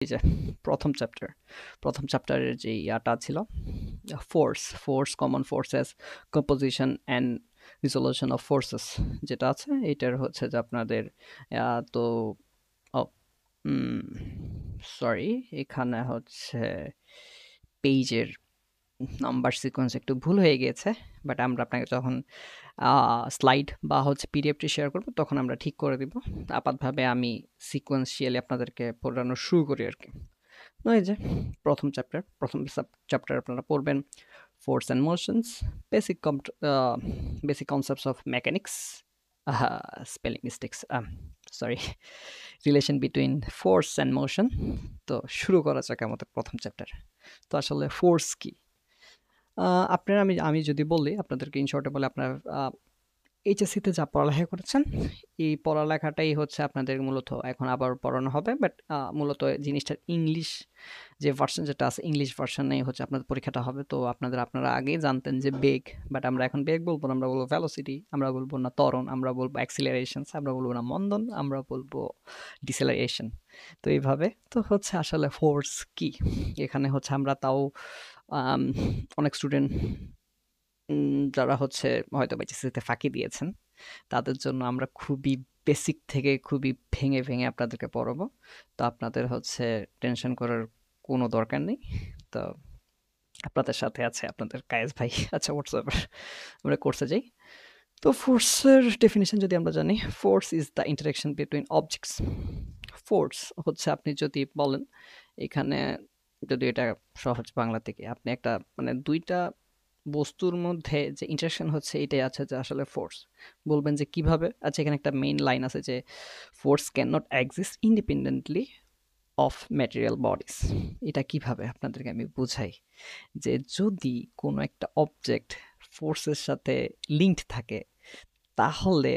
এই যে প্রথম চ্যাপ্টারের যে ইয়াটা ছিল force common forces composition and resolution of forces যেটা আছে এটার হচ্ছে যে আপনাদের তো সরি এখানে হচ্ছে পেজের নাম্বার সিকোয়েন্স একটু ভুল হয়ে গিয়েছে, বাট আমরা আপনাকে যখন স্লাইড বা হচ্ছে পিডিএফটি শেয়ার করবো তখন আমরা ঠিক করে দিব। আপাতভাবে আমি সিকোয়েন্সিয়ালি আপনাদেরকে পড়ানো শুরু করি আর কি। এই যে প্রথম চ্যাপ্টার আপনারা পড়বেন force and motions, basic basic concepts of mechanics, spelling mistakes, sorry, relation between force and motion. তো শুরু করা যাক আমাদের প্রথম চ্যাপ্টার। তো আসলে ফোর্স কি আপনারা আমি যদি বলি আপনাদেরকে ইন শর্টে বলে আপনার এইচএসসিতে যা পড়ালেখা করেছেন এই পড়ালেখাটাই হচ্ছে আপনাদের মূলত এখন আবার পড়ানো হবে, বাট মূলত জিনিসটার ইংলিশ যে ভার্সন যেটা আছে ইংলিশ ভার্সনেই হচ্ছে আপনাদের পরীক্ষাটা হবে। তো আপনারা আগেই জানতেন যে বেগ, বাট আমরা এখন বেগ বলবো না, আমরা বলবো ভ্যালোসিটি, আমরা বলবো না ত্বরণ, আমরা বলবো অ্যাক্সিলারেশনস, আমরা বলবো না মন্দন, আমরা বলবো ডিসেলারেশন। তো এইভাবে তো হচ্ছে আসলে ফোর্স কি এখানে হচ্ছে আমরা তাও অনেক স্টুডেন্ট যারা হচ্ছে হয়তো এইচএসসিতে ফাঁকি দিয়েছেন তাদের জন্য আমরা খুবই বেসিক থেকে খুবই ভেঙে ভেঙে আপনাদেরকে পড়াবো। তো আপনাদের হচ্ছে টেনশন করার কোনো দরকার নেই। তো আপনাদের সাথে আছে আপনাদের কায়েস ভাই। আচ্ছা হোয়াটসঅ্যাপ আমরা কোর্সে যাই। তো ফোর্সের ডেফিনেশন যদি আমরা জানি, force is the interaction between objects. Force হচ্ছে আপনি যদি বলেন এখানে, যদি এটা সহজ বাংলা থেকে আপনি একটা মানে দুইটা বস্তুর মধ্যে যে ইন্টারাকশন হচ্ছে এটাই আছে যে আসলে ফোর্স। বলবেন যে কিভাবে? আচ্ছা এখানে একটা মেইন লাইন আছে যে force can not exist independently of material bodies. এটা কিভাবে আপনাদেরকে আমি বুঝাই যে যদি কোনো একটা অবজেক্ট ফোর্সের সাথে লিঙ্কড থাকে তাহলে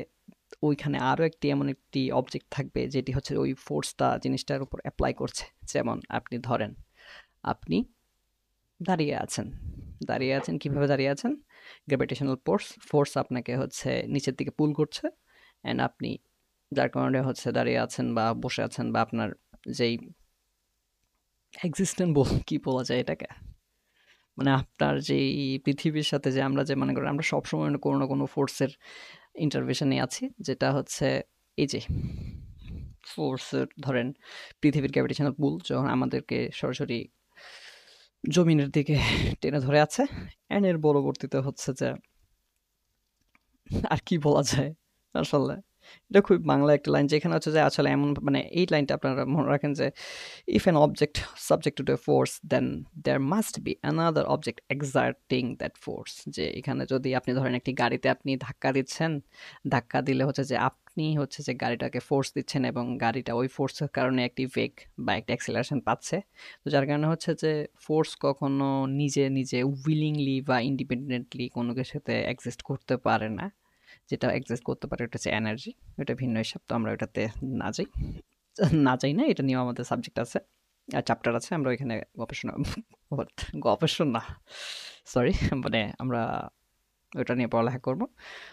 ওইখানে আরও এমন একটি অবজেক্ট থাকবে যেটি হচ্ছে ওই ফোর্সটা জিনিসটার উপর অ্যাপ্লাই করছে। যেমন আপনি ধরেন আপনি দাঁড়িয়ে আছেন কিভাবে দাঁড়িয়ে আছেন? গ্র্যাভিটেশনাল ফোর্স আপনাকে হচ্ছে নিচের দিকে পুল করছে, অ্যান্ড আপনি যার কারণে হচ্ছে দাঁড়িয়ে আছেন বা বসে আছেন, বা আপনার যেই এক্সিস্টেন্ট কি বলা যায় এটাকে, মানে আপনার যেই পৃথিবীর সাথে যে আমরা যে মনে করি আমরা সবসময় কোনো না কোনো ফোর্সের ইন্টারভেশনে আছি, যেটা হচ্ছে এই যে ফোর্সের ধরেন পৃথিবীর গ্র্যাভিটেশনাল পুল যখন আমাদেরকে সরাসরি জমিনের দিকে টেনে ধরে আছে, অ্যান্ড এর পরবর্তীতে হচ্ছে যে আর কি বলা যায় আসলে, এটা খুব বাংলা একটা লাইন যেখানে হচ্ছে যে আসলে এমন মানে এই লাইনটা আপনারা মনে রাখেন যে if an object subject to the force then there must be another object exerting that force। যে এখানে যদি আপনি ধরেন একটি গাড়িতে আপনি ধাক্কা দিচ্ছেন, ধাক্কা দিলে হচ্ছে যে আপনি হচ্ছে যে গাড়িটাকে ফোর্স দিচ্ছেন এবং গাড়িটা ওই ফোর্সের কারণে একটি বেগ বা একটা অ্যাক্সিলারেশন পাচ্ছে। তো যার কারণে হচ্ছে যে ফোর্স কখনো নিজে নিজে উইলিংলি বা ইন্ডিপেন্ডেন্টলি কোনো কিছুতে এক্সিস্ট করতে পারে না। যেটা এক্সিস্ট করতে পারে এটা হচ্ছে এনার্জি, এটা ভিন্ন হিসাব। তো আমরা ওটাতে না যাই না যাই না, এটা নিয়েও আমাদের সাবজেক্ট আছে আর চ্যাপ্টার আছে, আমরা ওইখানে গবেষণা গবেষণা সরি মানে আমরা ওটা নিয়ে পড়ালেখা করব।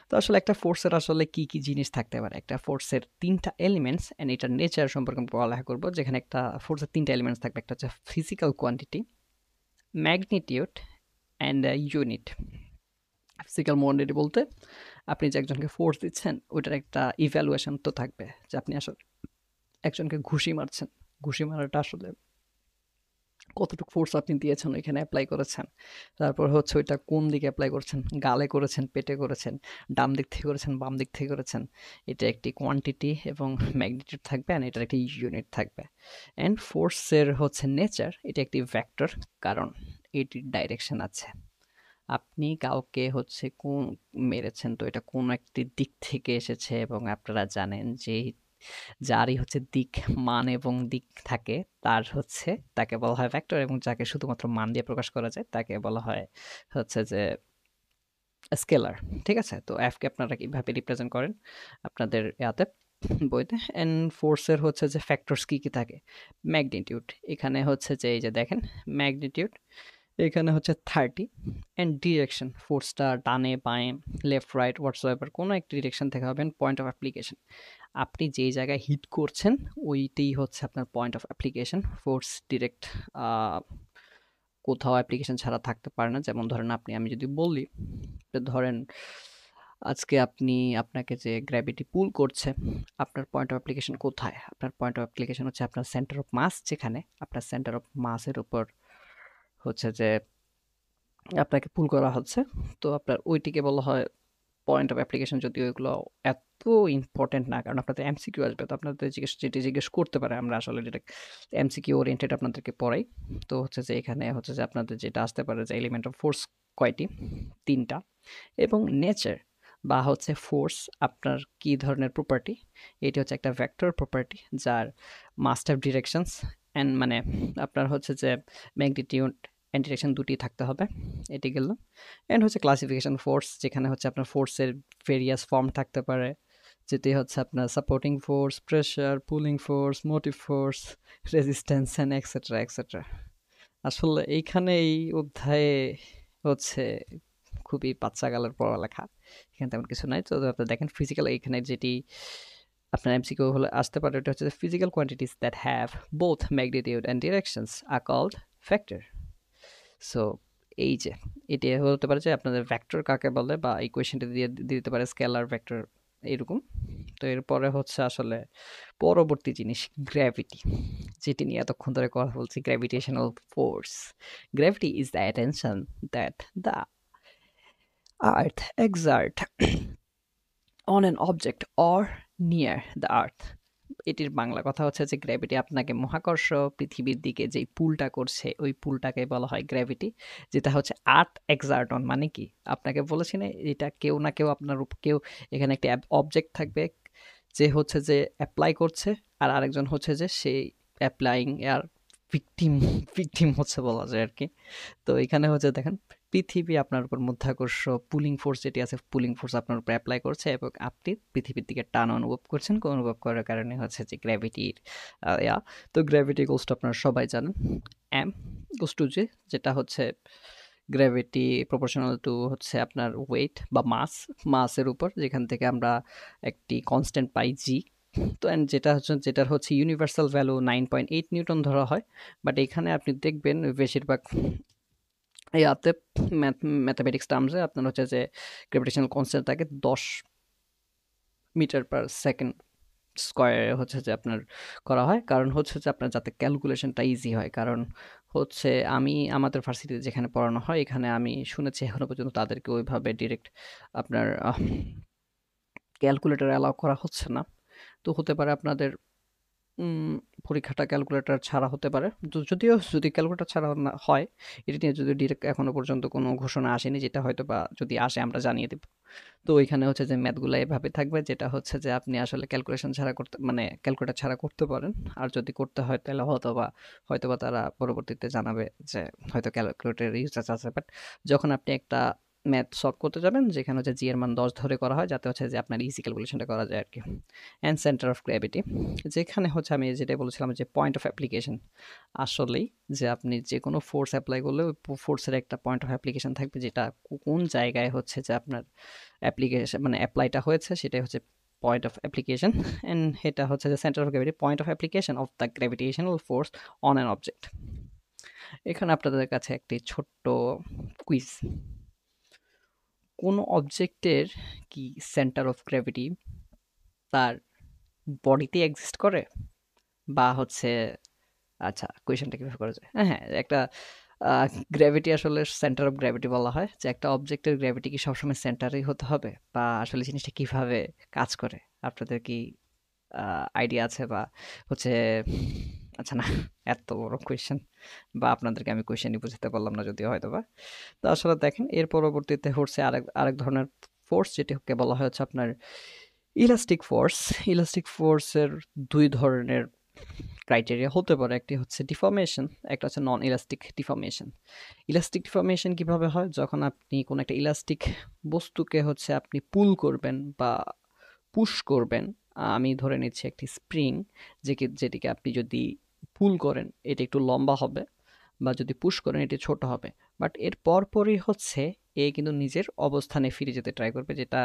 তো আসলে একটা ফোর্সের আসলে কি কি জিনিস থাকতে পারে, একটা ফোর্সের তিনটা এলিমেন্টস অ্যান্ড এটার নেচার সম্পর্কে আমরা পড়ালেখা করব, যেখানে একটা ফোর্সের তিনটা এলিমেন্টস থাকবে, একটা হচ্ছে physical quantity, magnitude and unit. Physical quantity বলতে আপনি যে একজনকে ফোর্স দিচ্ছেন ওইটার একটা ইভ্যালুয়েশন তো থাকবে, যে আপনি আসলে একজনকে ঘুষি মারছেন, ঘুষি মারাটা আসলে কতটুকু ফোর্স আপনি দিয়েছেন ওইখানে অ্যাপ্লাই করেছেন, তারপর হচ্ছে ওইটা কোন দিকে অ্যাপ্লাই করছেন, গালে করেছেন, পেটে করেছেন, ডান দিক থেকে করেছেন, বাম দিক থেকে করেছেন। এটা একটি কোয়ান্টিটি এবং ম্যাগনিটিউড থাকবে, অ্যান্ড এটার একটি ইউনিট থাকবে। অ্যান্ড ফোর্সের হচ্ছে নেচার, এটা একটি ভেক্টর, কারণ এটির ডাইরেকশন আছে। আপনি কাউকে হচ্ছে কোন মেরেছেন তো এটা কোন একটি দিক থেকে এসেছে, এবং আপনারা জানেন যে যারই হচ্ছে দিক মান এবং দিক থাকে তার হচ্ছে তাকে বলা হয় ভেক্টর, এবং যাকে শুধুমাত্র মান দিয়ে প্রকাশ করা যায় তাকে বলা হয় হচ্ছে যে স্কেলার। ঠিক আছে, তো এফ কে আপনারা কিভাবে রিপ্রেজেন্ট করেন আপনাদের ইয়াতে বইতে। এন্ড ফোর্সের হচ্ছে যে ফ্যাক্টরস কি কি থাকে, ম্যাগনিটিউড, এখানে হচ্ছে যে এই যে দেখেন ম্যাগনিটিউড, এখানে হচ্ছে 30 অ্যান্ড ডিরেকশন ফোর্সটা ডানে বাঁয়ে লেফট রাইট হোয়াটসএভার কোনো একটা ডিরেকশন থেকে হবেন পয়েন্ট অফ অ্যাপ্লিকেশন। আপনি যেই জায়গায় হিট করছেন ওইটাই হচ্ছে আপনার point of application. Force direct কোথাও অ্যাপ্লিকেশন ছাড়া থাকতে পারে না। যেমন ধরেন আমি যদি বলি যে ধরেন আজকে আপনাকে যে গ্র্যাভিটি পুল করছে, আপনার পয়েন্ট অফ অ্যাপ্লিকেশন কোথায়? আপনার পয়েন্ট অফ অ্যাপ্লিকেশন হচ্ছে আপনার সেন্টার অফ মাস, যেখানে আপনার সেন্টার অফ মাসের উপর হচ্ছে যে আপনাকে পুল করা হচ্ছে। তো আপনার ওইটিকে বলা হয় পয়েন্ট অফ অ্যাপ্লিকেশন। যদিও এগুলো এত ইম্পর্টেন্ট না, কারণ আপনাদের এমসিকিউ আসবে, তো আপনাদের যেটি জিজ্ঞেস করতে পারে, আমরা আসলে যেটা এমসিকিউ ওরিয়েন্টেড আপনাদেরকে পড়াই। তো হচ্ছে যে এখানে হচ্ছে যে আপনাদের যেটা আসতে পারে যে এলিমেন্ট অফ ফোর্স কয়টি? 3টা। এবং নেচার বা হচ্ছে ফোর্স আপনার কি ধরনের প্রপার্টি? এটি হচ্ছে একটা ভেক্টর প্রপার্টি যার মাস্ট হ্যাভ ডিরেকশনস অ্যান্ড মানে আপনার হচ্ছে যে ম্যাগনিটিউড অ্যান্ড ডিরেকশন দুটি থাকতে হবে। এটি গেল। অ্যান্ড হচ্ছে ক্লাসিফিকেশন ফোর্স, যেখানে হচ্ছে আপনার ফোর্সের ভেরিয়াস ফর্ম থাকতে পারে, যেটি হচ্ছে আপনার supporting force, pressure, pulling force, motive force, resistance and etcetera etcetera. আসলে এইখানে এই অধ্যায়ে হচ্ছে খুবই বাচ্চাকালের পড়ালেখা, এখানে তেমন কিছু নাই। তো আপনি দেখেন ফিজিক্যাল, এইখানে যেটি আপনার এমসিকিউ হলে আসতে পারে ওটা হচ্ছে physical quantities that have both magnitude and directions আর কল্ড ভেক্টর। সো এই যে এটি হতে পারে যে আপনাদের ভেক্টর কাকে বলে, বা ইকুয়েশনটা দিয়ে দিতে পারে স্কেলার ভেক্টর এরকম। তো এরপরে হচ্ছে আসলে পরবর্তী জিনিস গ্র্যাভিটি, যেটি নিয়ে এতক্ষণ ধরে কথা বলছি, gravitational force. Gravity is the attention that the earth excerpt on an object or near the earth. এটির বাংলা কথা হচ্ছে যে গ্র্যাভিটি আপনাকে মহাকর্ষ পৃথিবীর দিকে যেই পুলটা করছে ওই পুলটাকে বলা হয় গ্র্যাভিটি, যেটা হচ্ছে আর্থ এক্সার্ট অন। মানে কি আপনাকে বলেছি না, এটা কেউ না কেউ আপনার কেউ এখানে একটি অবজেক্ট থাকবে যে হচ্ছে যে অ্যাপ্লাই করছে, আর আরেকজন হচ্ছে যে সেই অ্যাপ্লাইং এর ভিকটিম ভিকটিম হচ্ছে বলা যায় আর কি। তো এখানে হচ্ছে দেখেন পৃথিবী আপনার উপর মধ্যাকর্ষ পুলিং ফোর্স যেটি আছে, পুলিং ফোর্স আপনার উপর অ্যাপ্লাই করছে এবং আপনি পৃথিবীর দিকে টান অনুভব করছেন। অনুভব করার কারণে হচ্ছে যে গ্র্যাভিটির তো গ্র্যাভিটি গোস্ট আপনারা সবাই জানেন, এম গোস টু জি, যেটা হচ্ছে গ্র্যাভিটি প্রপোর্শনাল টু হচ্ছে আপনার ওয়েট বা মাসের উপর, যেখান থেকে আমরা একটি কনস্ট্যান্ট পাই জি। তো অ্যান্ড যেটার হচ্ছে ইউনিভার্সাল ভ্যালু 9.8 নিউটন ধরা হয়। বাট এখানে আপনি দেখবেন বেশিরভাগ ইয়াতে ম্যাথামেটিক্স টার্মসে আপনার হচ্ছে যে গ্র্যাভিটেশনাল কনস্ট্যান্ট থাকে 10 মিটার পার সেকেন্ড স্কোয়ারে হচ্ছে যে আপনার করা হয়, কারণ হচ্ছে যে আপনার যাতে ক্যালকুলেশনটা ইজি হয়। কারণ হচ্ছে আমাদের ভার্সিটিতে যেখানে পড়ানো হয় এখানে আমি শুনেছি এখনো পর্যন্ত তাদেরকে ওইভাবে ডিরেক্ট আপনার ক্যালকুলেটর অ্যালাউ করা হচ্ছে না। তো হতে পারে আপনাদের পরীক্ষাটা ক্যালকুলেটর ছাড়া হতে পারে। যদিও যদি ক্যালকুলেটর ছাড়া না হয়, এটা নিয়ে যদি ডিরেক্ট এখনো পর্যন্ত কোনো ঘোষণা আসেনি, যেটা হয়তো বা যদি আসে আমরা জানিয়ে দেব। তো ওইখানে হচ্ছে যে ম্যাথগুলো এভাবে থাকবে, যেটা হচ্ছে যে আপনি আসলে ক্যালকুলেশন ছাড়া করতে মানে ক্যালকুলেটর ছাড়া করতে পারেন। আর যদি করতে হয় তাহলে হয়তোবা তারা পরবর্তীতে জানাবে যে হয়তো ক্যালকুলেটর ইউজেস আছে। বাট যখন আপনি একটা ম্যাথ সলভ করতে যাবেন যেখানে হচ্ছে জি এর মান 10 ধরে করা হয়, যাতে হচ্ছে যে আপনার ইজি ক্যালকুলেশনটা করা যায় আর কি। অ্যান্ড সেন্টার অফ গ্র্যাভিটি, যেখানে হচ্ছে আমি যেটা বলেছিলাম যে পয়েন্ট অফ অ্যাপ্লিকেশন। আসলেই যে আপনি যে কোনো ফোর্স অ্যাপ্লাই করলে ওই ফোর্সের একটা পয়েন্ট অফ অ্যাপ্লিকেশন থাকবে, যেটা কোন জায়গায় হচ্ছে যে আপনার অ্যাপ্লিকেশন মানে অ্যাপ্লাইটা হয়েছে সেটাই হচ্ছে পয়েন্ট অফ অ্যাপ্লিকেশন। অ্যান্ড এটা হচ্ছে যে centre of gravity, point of application of the gravitational force on an object. এখানে আপনাদের কাছে একটি ছোট্ট কুইজ। কোন অবজেক্টের কি সেন্টার অফ গ্র্যাভিটি তার বডিতে এক্সিস্ট করে, বা হচ্ছে আচ্ছা কোয়েশনটা কিভাবে করা যায়? হ্যাঁ, একটা গ্র্যাভিটি আসলে সেন্টার অফ গ্র্যাভিটি বলা হয় যে একটা অবজেক্টের গ্র্যাভিটি কি সবসময় সেন্টারেই হতে হবে, বা আসলে জিনিসটা কিভাবে কাজ করে? আপনাদের কি আইডিয়া আছে, বা হচ্ছে আচ্ছা না, এত বড় কোয়েশ্চেন বা আপনাদেরকে আমি কোয়েশ্চেনই বুঝতে পারলাম না যদিও হয়তোবা। তো আসলে দেখেন এর পরবর্তীতে হচ্ছে আরেক ধরনের ফোর্স, যেটিকে বলা হয় হচ্ছে আপনার ইলাস্টিক ফোর্স। ইলাস্টিক ফোর্সের 2 ধরনের ক্রাইটেরিয়া হতে পারে, একটি হচ্ছে ডিফর্মেশন, একটা হচ্ছে নন ইলাস্টিক ডিফর্মেশন। ইলাস্টিক ডিফর্মেশন কিভাবে হয়? যখন আপনি কোনো একটা ইলাস্টিক বস্তুকে হচ্ছে আপনি পুল করবেন বা পুশ করবেন। আমি ধরে নিচ্ছি একটি স্প্রিং, যেটিকে আপনি যদি পুল করেন এটা একটু লম্বা হবে, বা যদি পুশ করেন এটি ছোট হবে। বাট এর পরপরই হচ্ছে কিন্তু নিজের অবস্থানে ফিরে যেতে ট্রাই করবে, যেটা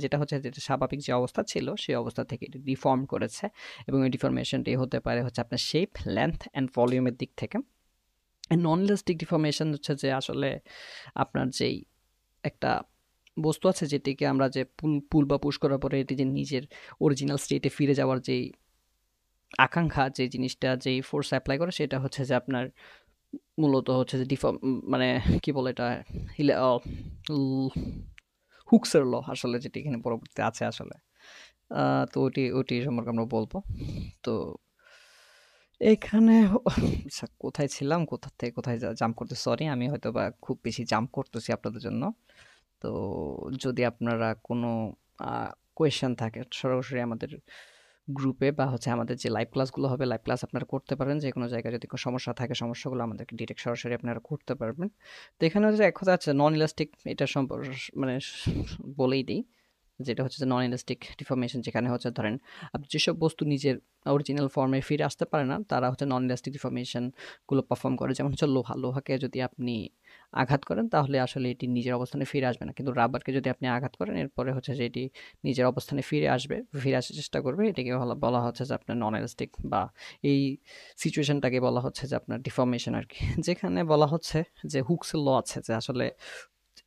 যেটা হচ্ছে যেটা স্বাভাবিক যে অবস্থা ছিল সেই অবস্থা থেকে ডিফর্ম করেছে। এবং এই ডিফরমেশনটি হতে পারে হচ্ছে আপনার শেপ, লেন্থ অ্যান্ড ভলিউমের দিক থেকে। নন ইলাস্টিক ডিফরমেশন হচ্ছে যে আসলে আপনার যেই একটা বস্তু আছে যেটিকে আমরা যে পুল পুল বা পুশ করার পরে এটি যে নিজের অরিজিনাল স্টেটে ফিরে যাওয়ার যেই আকাঙ্ক্ষা, যে জিনিসটা যেই ফোর্স অ্যাপ্লাই করে সেটা হচ্ছে যে আপনার মূলত হচ্ছে যে মানে কি বলে এটা, হুকসের ল আসলে, যেটি এখানে পরবর্তীতে আছে আসলে। তো ওটি ওটি সম্পর্কে আমরা বলবো। তো এখানে আচ্ছা, কোথায় ছিলাম, কোথা থেকে কোথায় জাম্প করতে, সরি আমি হয়তো বা খুব বেশি জাম্প করতেছি আপনাদের জন্য। তো যদি আপনারা কোনো কোয়েশ্চেন থাকে সরাসরি আমাদের গ্রুপে বা হচ্ছে আমাদের যে লাইভ ক্লাসগুলো হবে, লাইভ ক্লাস আপনারা করতে পারেন। যে কোনো জায়গায় যদি কোনো সমস্যা থাকে সমস্যাগুলো আমাদেরকে ডিরেক্ট সরাসরি আপনারা করতে পারবেন। তো এখানে হচ্ছে এক কথা আছে নন ইলাস্টিক, এটা মানে বলেই দিই, যেটা হচ্ছে যে নন ইলাস্টিক ডিফর্মেশন, যেখানে হচ্ছে ধরেন আপনি যেসব বস্তু নিজের অরিজিনাল ফর্মে ফিরে আসতে পারে না তারা হচ্ছে নন ইলাস্টিক ডিফর্মেশন গুলো পারফর্ম করে। যেমন হচ্ছে লোহাকে যদি আপনি আঘাত করেন তাহলে আসলে এটি নিজের অবস্থানে ফিরে আসবে না, কিন্তু রাবারকে যদি আপনি আঘাত করেন এরপরে হচ্ছে যে এটি নিজের অবস্থানে ফিরে আসবে, ফিরে আসার চেষ্টা করবে। এটাকে বলা হচ্ছে যে আপনার নন ইলাস্টিক, বা এই সিচুয়েশনটাকে বলা হচ্ছে যে আপনার ডিফর্মেশন আর কি। যেখানে বলা হচ্ছে যে হুকসের ল আছে যে আসলে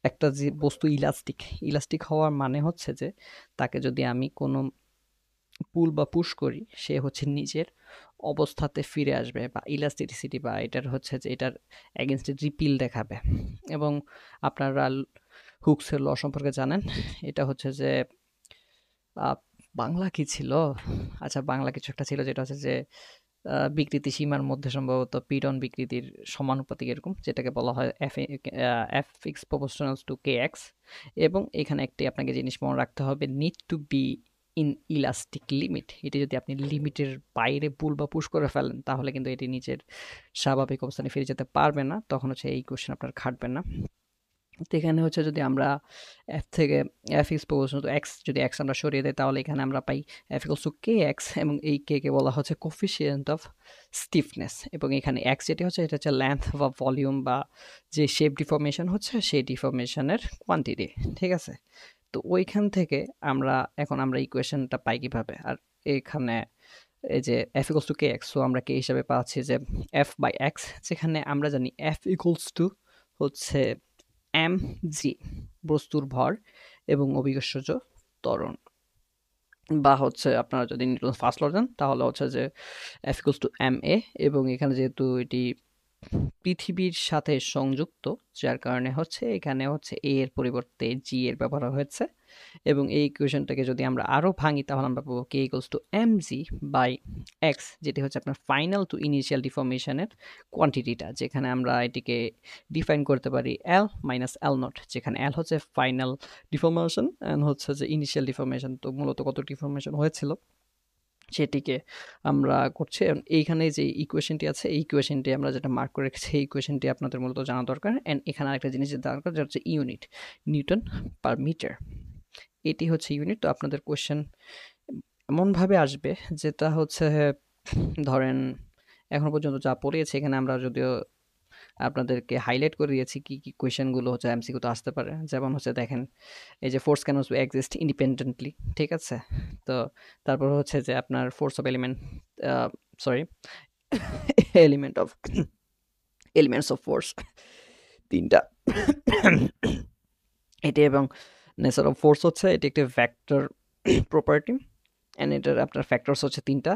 একটা যে বস্তু ইলাস্টিক, ইলাস্টিক হওয়ার মানে হচ্ছে যে তাকে যদি আমি কোনো পুল বা পুশ করি সে হচ্ছে নিজের অবস্থাতে ফিরে আসবে, বা ইলাস্টিসিটি বা এটার হচ্ছে যে এটার এগেনস্টে রিপিল দেখাবে। এবং আপনারা হুকসের ল সম্পর্কে জানেন, এটা হচ্ছে যে বাংলা কি ছিল, আচ্ছা বাংলা কিছু একটা ছিল যেটা হচ্ছে যে বিকৃতি সীমার মধ্যে সম্ভবত পীড়ন বিকৃতির সমানুপাতিক এরকম, যেটাকে বলা হয় F x proportional to K X. এবং এখানে একটি আপনাকে জিনিস মনে রাখতে হবে, need to be in elastic limit. এটি যদি আপনি লিমিটের বাইরে পুল বা পুশ করে ফেলেন তাহলে কিন্তু এটি নিজের স্বাভাবিক অবস্থানে ফিরে যেতে পারবে না, তখন হচ্ছে এই কোশ্চেন আপনার খাটবে না। তো এখানে হচ্ছে যদি আমরা এফ থেকে F is proportional to X, যদি এক্স আমরা সরিয়ে দেয় তাহলে এখানে আমরা পাই F equals to K X, এবং এই কে কে বলা হচ্ছে কোফিসিয়েন্ট অফ স্টিফনেস। এবং এখানে এক্স যেটি হচ্ছে এটা হচ্ছে লেন্থ বা ভলিউম বা যে শেপ ডিফর্মেশন হচ্ছে সেই ডিফর্মেশনের কোয়ান্টিটি, ঠিক আছে। তো ওইখান থেকে আমরা ইকুয়েশনটা পাই কিভাবে, আর এখানে এই যে F equals to K x, so আমরা কে হিসাবে পাচ্ছি যে এফ বাই এক্স, যেখানে আমরা জানি এফ ইকুয়ালস টু হচ্ছে এম জি, বস্তুর ভর এবং অভিকর্ষজ ত্বরণ, বা হচ্ছে আপনারা যদি নিউটন ফার্স্ট ল দেন তাহলে হচ্ছে যে F equals to M A. এবং এখানে যেহেতু এটি পৃথিবীর সাথে সংযুক্ত, যার কারণে হচ্ছে এখানে হচ্ছে এ এর পরিবর্তে জি এর ব্যবহার হয়েছে। এবং এই ইকুয়েশনটাকে যদি আমরা আরও ভাঙি তাহলে আমরা পাবো K equals to M G by X, যেটি হচ্ছে আপনার ফাইনাল টু ইনিশিয়াল ডিফর্মেশনের কোয়ান্টিটিটা, যেখানে আমরা এটিকে ডিফাইন করতে পারি এল মাইনাস এল নট, যেখানে এল হচ্ছে ফাইনাল ডিফর্মেশন অ্যান্ড হচ্ছে যে ইনিশিয়াল ডিফর্মেশন, তো মূলত কত ডিফর্মেশন হয়েছিল সেটিকে আমরা করছি। এইখানে যে ইকুয়েশনটি আছে এই ইকুয়েশনটি আমরা যেটা মার্ক করে রেখেছি এই ইকুয়েশনটি আপনাদের মূলত জানা দরকার। অ্যান্ড এখানে আরেকটা জিনিস দরকার যেটা হচ্ছে ইউনিট, নিউটন পার মিটার, এটি হচ্ছে ইউনিট। তো আপনাদের কোয়েশ্চেন এমনভাবে আসবে যেটা হচ্ছে ধরেন এখন পর্যন্ত যা পড়িয়েছে এখানে আমরা যদিও আপনাদেরকে হাইলাইট করে দিয়েছি কি কি কোয়েশ্চেনগুলো হচ্ছে এমসিকিউ তো আসতে পারে। যেমন হচ্ছে দেখেন এই যে force can also exist independently, ঠিক আছে। তো তারপর হচ্ছে যে আপনার force of element, sorry element of elements of force তিনটা এটি, এবং নেচার অফ ফোর্স হচ্ছে এটি একটি ভেক্টর প্রপার্টি, অ্যান্ড এটার আপনার ফ্যাক্টরস হচ্ছে তিনটা,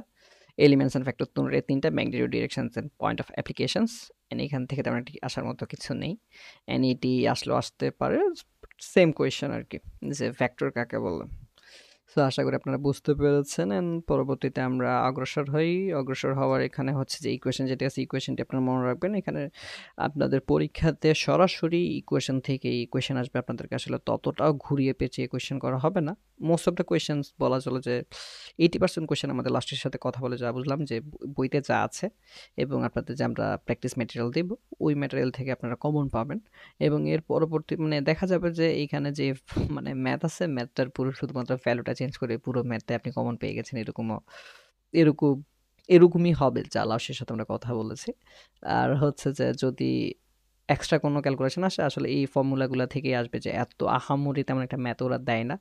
এলিমেন্টস অ্যান্ড ফ্যাক্টর তিনটা, magnitude, directions and point of applications. And এখান থেকে তেমন একটি আসার মতো কিছু নেই, অ্যান্ড এটি আসলেও আসতে পারে সেম কোয়েশ্চেন আর কি, যে ফ্যাক্টর কাকে বলে। সো আশা করি আপনারা বুঝতে পেরেছেন। এন্ড পরবর্তীতে আমরা অগ্রসর হওয়ার এখানে হচ্ছে যে ইকুয়েশন যেটা আছে ইকুয়েশনটি আপনারা মনে রাখবেন। এখানে আপনাদের পরীক্ষাতে সরাসরি ইকুয়েশন থেকে ইকুয়েশন আসবে, আপনাদেরকে আসলে ততটাও ঘুরিয়ে পেঁচিয়ে কোয়েশ্চেন করা হবে না। মোস্ট অফ দ্য কোয়েশ্চেন্স বলা চলে যে 80% কোয়েশ্চেন আমাদের লাস্টের সাথে কথা বলে যা বুঝলাম যে বইতে যা আছে এবং আপনাদের যে আমরা প্র্যাকটিস ম্যাটেরিয়াল দেব ওই ম্যাটেরিয়াল থেকে আপনারা কমন পাবেন। এবং এর পরবর্তী দেখা যাবে যে এইখানে যে ম্যাথ আছে, ম্যাথটার পুরো শুধুমাত্র ভ্যালুটা চেঞ্জ করে পুরো ম্যাথটা আপনি কমন পেয়ে গেছেন, এরকমই হবে যা লাস্টের সাথে আমরা কথা বলেছি। আর হচ্ছে যে যদি এক্সট্রা কোনো ক্যালকুলেশন আসে আসলে এই ফর্মুলাগুলো থেকেই আসবে, যে এত আহামরি তেমন একটা ম্যাথ ওরা দেয় না।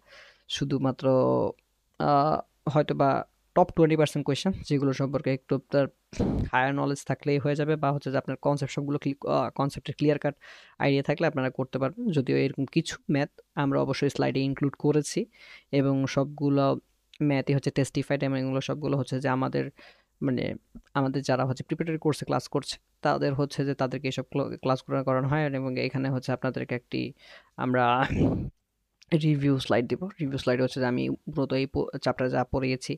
শুধুমাত্র হয়তো বা টপ 20% কোয়েশ্চেন যেগুলো সম্পর্কে একটু তার হায়ার নলেজ থাকলেই হয়ে যাবে, বা হচ্ছে যে আপনার কনসেপ্ট সবগুলো কনসেপ্টের ক্লিয়ার কাট আইডিয়া থাকলে আপনারা করতে পারবেন। যদিও এরকম কিছু ম্যাথ আমরা অবশ্যই স্লাইডে ইনক্লুড করেছি, এবং সবগুলো ম্যাথই হচ্ছে টেস্টিফাইড, এবং এগুলো সবগুলো হচ্ছে যে আমাদের মানে আমাদের যারা হচ্ছে প্রিপারেটরি কোর্সে ক্লাস করছে তাদের হচ্ছে যে তাদেরকে এইসব ক্লাসগুলো করানো হয়, এবং এখানে হচ্ছে আপনাদেরকে একটি আমরা রিভিউ স্লাইড দিব। রিভিউ স্লাইড হচ্ছে যে আমি মূলত এই চ্যাপ্টারে যা পড়িয়েছি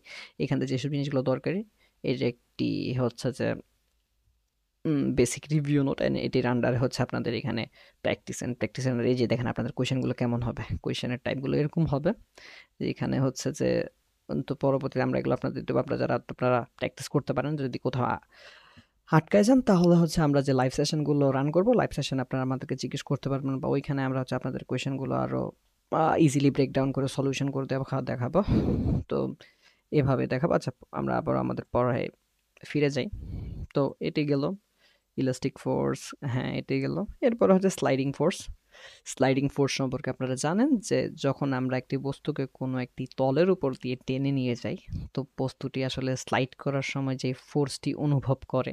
এখান থেকে যেসব জিনিসগুলো দরকারি, এর একটি হচ্ছে যে বেসিক রিভিউ নোট, এন্ড এটির আন্ডারে হচ্ছে আপনাদের এখানে প্র্যাকটিস এন্ড এই যে দেখেন আপনাদের কোয়েশ্চেনগুলো কেমন হবে, কোয়েশ্চেনের টাইপগুলো এরকম হবে যে এখানে হচ্ছে যে তো পরবর্তীতে আমরা এগুলো আপনাদের দেবো, আপনারা প্র্যাকটিস করতে পারেন। যদি কোথাও আটকায় যান তাহলে হচ্ছে আমরা যে লাইভ সেশনগুলো রান করবো, লাইভ সেশন আপনারা আমাদেরকে জিজ্ঞেস করতে পারবেন, বা ওইখানে আমরা হচ্ছে আপনাদের কোয়েশ্চেনগুলো আরও ইজিলি ব্রেকডাউন করে সলিউশন করে দেখাবো। তো এভাবে দেখাবো। আচ্ছা, আমরা আবার আমাদের পড়ায় ফিরে যাই। তো এটি গেল ইলাস্টিক ফোর্স, হ্যাঁ এটি গেল। এরপর হচ্ছে স্লাইডিং ফোর্স। স্লাইডিং ফোর্স সম্পর্কে আপনারা জানেন যে যখন আমরা একটি বস্তুকে কোনো একটি তলের উপর দিয়ে টেনে নিয়ে যাই, তো বস্তুটি আসলে স্লাইড করার সময় যে ফোর্সটি অনুভব করে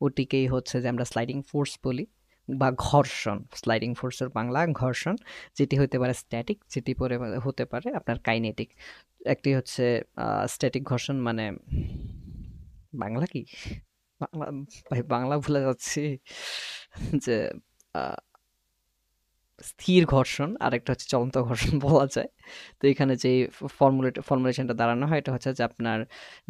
ওটিকেই হচ্ছে যে আমরা স্লাইডিং ফোর্স বলি, বা ঘর্ষণ। স্লাইডিং ফোর্সের বাংলা ঘর্ষণ, যেটি হতে পারে স্ট্যাটিক, যেটি পরে হতে পারে আপনার কাইনেটিক। একটি হচ্ছে স্ট্যাটিক ঘর্ষণ মানে বাংলা কি, বাংলা ভাই বাংলা ভুলে যাচ্ছি, যে স্থির ঘর্ষণ, আরেকটা হচ্ছে চলন্ত ঘর্ষণ বলা যায়। তো এখানে যে ফর্মুলেশনটা দাঁড়ানো হয় এটা হচ্ছে যে আপনার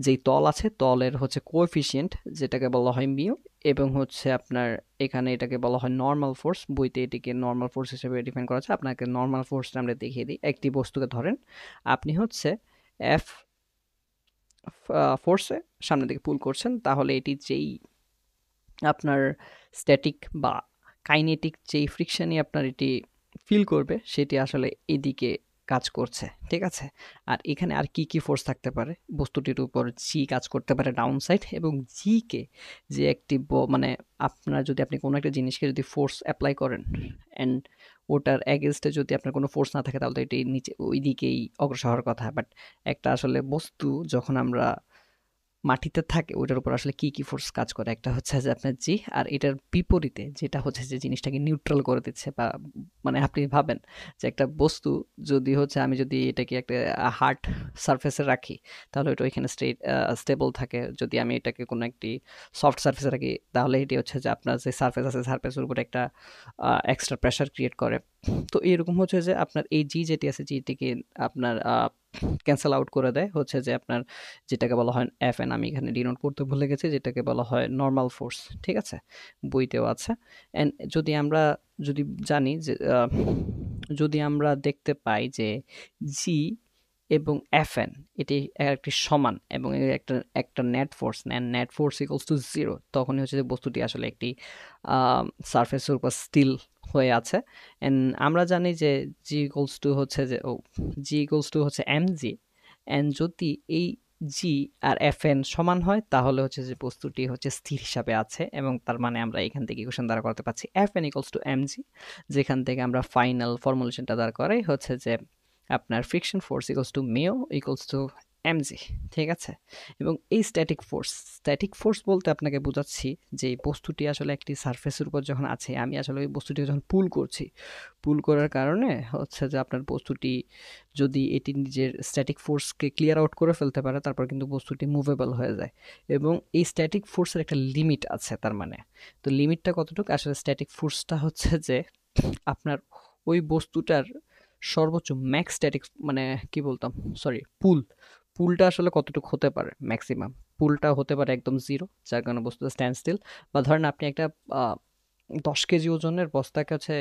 যেই তল আছে তলের হচ্ছে কোএফিসিয়েন্ট যেটাকে বলা হয় মিউ, এবং হচ্ছে আপনার এখানে এটাকে বলা হয় নর্মাল ফোর্স। বইতে এটিকে নর্মাল ফোর্স হিসেবে ডিফাইন করা আছে। আপনাকে নর্মাল ফোর্সটা আমরা দেখিয়ে দিই। একটি বস্তুকে ধরেন, আপনি হচ্ছে এফ ফোর্সে সামনের দিকে পুল করছেন, তাহলে এটি যেই আপনার স্ট্যাটিক বা কাইনেটিক যেই ফ্রিকশনই আপনার এটি ফিল করবে সেটি আসলে এদিকে কাজ করছে, ঠিক আছে। আর এখানে আর কি কি ফোর্স থাকতে পারে, বস্তুটির উপর জি কাজ করতে পারে ডাউন সাইড, এবং জি কে যে একটি মানে আপনার যদি আপনি কোনো একটা জিনিসকে যদি ফোর্স অ্যাপ্লাই করেন অ্যান্ড ওটার অ্যাগেনস্টে যদি আপনার কোনো ফোর্স না থাকে তাহলে এটি নিচে ওই দিকেই অগ্রসর হওয়ার কথা। বাট একটা আসলে বস্তু যখন আমরা মাটিতে থাকে ওটার উপর আসলে কি কি ফোর্স কাজ করে, একটা হচ্ছে যে আপনার জি, আর এটার বিপরীতে যেটা হচ্ছে যে জিনিসটাকে নিউট্রাল করে দিচ্ছে, বা মানে আপনি ভাবেন যে একটা বস্তু যদি হচ্ছে আমি যদি এটাকে একটা হার্ড সারফেসে রাখি তাহলে ওটা ওইখানে স্টেবল থাকে, যদি আমি এটাকে কোনো একটি সফট সারফেসে রাখি তাহলে এটি হচ্ছে যে আপনার যে সারফেস আছে সারফেসের উপর একটা এক্সট্রা প্রেশার ক্রিয়েট করে। তো এরকম হচ্ছে যে আপনার এই জি যেটি আছে জিটিকে আপনার ক্যান্সেল আউট করে দেয় হচ্ছে যে আপনার যেটাকে বলা হয় এফ এন, আমি এখানে ডিনোট করতে ভুলে গেছি, যেটাকে বলা হয় নর্মাল ফোর্স, ঠিক আছে, বইতেও আছে। অ্যান্ড যদি জানি যে যদি আমরা দেখতে পাই যে জি এবং এফ এন এটি একটি সমান, এবং এর একটা একটা net force equals two zero, তখনই হচ্ছে যে বস্তুটি আসলে একটি সারফেসের উপর স্টিল হয়ে আছে। অ্যান্ড আমরা জানি যে জি ইকুয়ালস টু হচ্ছে যে জি ইকুয়ালস টু হচ্ছে এম জি, অ্যান্ড যদি এই জি আর এফ এন সমান হয় তাহলে হচ্ছে যে বস্তুটি হচ্ছে স্থির হিসাবে আছে, এবং তার মানে আমরা এখান থেকে ইকুয়েশন দ্বারা করতে পারছি F N equals to M G, যেখান থেকে আমরা ফাইনাল ফর্মুলেশনটা দ্বারা করাই হচ্ছে যে আপনার friction force equals to mu equals to M G, ঠিক আছে। এবং এই স্ট্যাটিক ফোর্স বলতে আপনাকে বোঝাচ্ছি যে বস্তুটি আসলে একটি সারফেসের উপর যখন আছে, আমি আসলে ওই বস্তুটিকে যখন পুল করছি, পুল করার কারণে হচ্ছে যে আপনার বস্তুটি যদি এটি নিজের স্ট্যাটিক ফোর্সকে ক্লিয়ার আউট করে ফেলতে পারে তারপর কিন্তু বস্তুটি মুভেবল হয়ে যায়। এবং এই স্ট্যাটিক ফোর্সের একটা লিমিট আছে, তার মানে তো লিমিটটা কতটুকু, আসলে স্ট্যাটিক ফোর্সটা হচ্ছে যে আপনার ওই বস্তুটার সর্বোচ্চ ম্যাক্স স্ট্যাটিক মানে কি বলতাম, সরি পুলটা আসলে কতটুকু হতে পারে, ম্যাক্সিমাম পুলটা হতে পারে একদম জিরো, যার কারণে বস্তুটা স্ট্যান্ড স্টিল। বা ধরেন আপনি একটা 10 কেজি ওজনের বস্তাকে হচ্ছে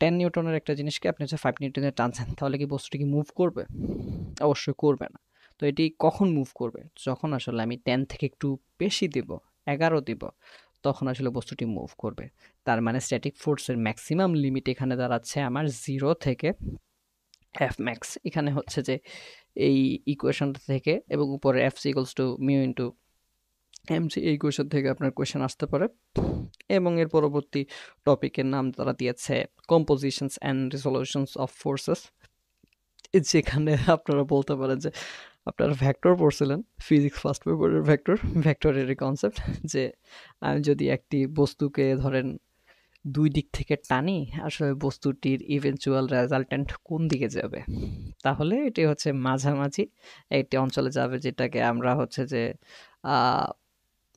10 নিউটনের একটা জিনিসকে আপনি হচ্ছে 5 নিউটনে টানছেন, তাহলে কি বস্তুটি কি মুভ করবে? অবশ্যই করবে না। তো এটি কখন মুভ করবে, যখন আসলে আমি 10 থেকে একটু বেশি দিব, 11 দিব, তখন আসলে বস্তুটি মুভ করবে। তার মানে স্ট্যাটিক ফোর্সের ম্যাক্সিমাম লিমিট এখানে দাঁড়াচ্ছে আমার 0 থেকে এফ ম্যাক্স। এখানে হচ্ছে যে এই ইকুয়েশনটা থেকে, এবং উপরে F C equals to mu into M G এই কোয়েশ্চেন থেকে আপনার কোয়েশ্চেন আসতে পারে। এবং এর পরবর্তী টপিকের নাম তারা দিয়েছে compositions and resolutions of forces, যেখানে আপনারা বলতে পারেন যে আপনারা ভেক্টর পড়ছিলেন ফিজিক্স ফার্স্ট পেপারের ভেক্টরের কনসেপ্ট, যে আমি যদি একটি বস্তুকে ধরেন দুই দিক থেকে টানি, আসলে বস্তুটির ইভেনচুয়াল রেজাল্টেন্ট কোন দিকে যাবে, তাহলে এটি হচ্ছে মাঝামাঝি একটি অঞ্চলে যাবে, যেটাকে আমরা হচ্ছে যে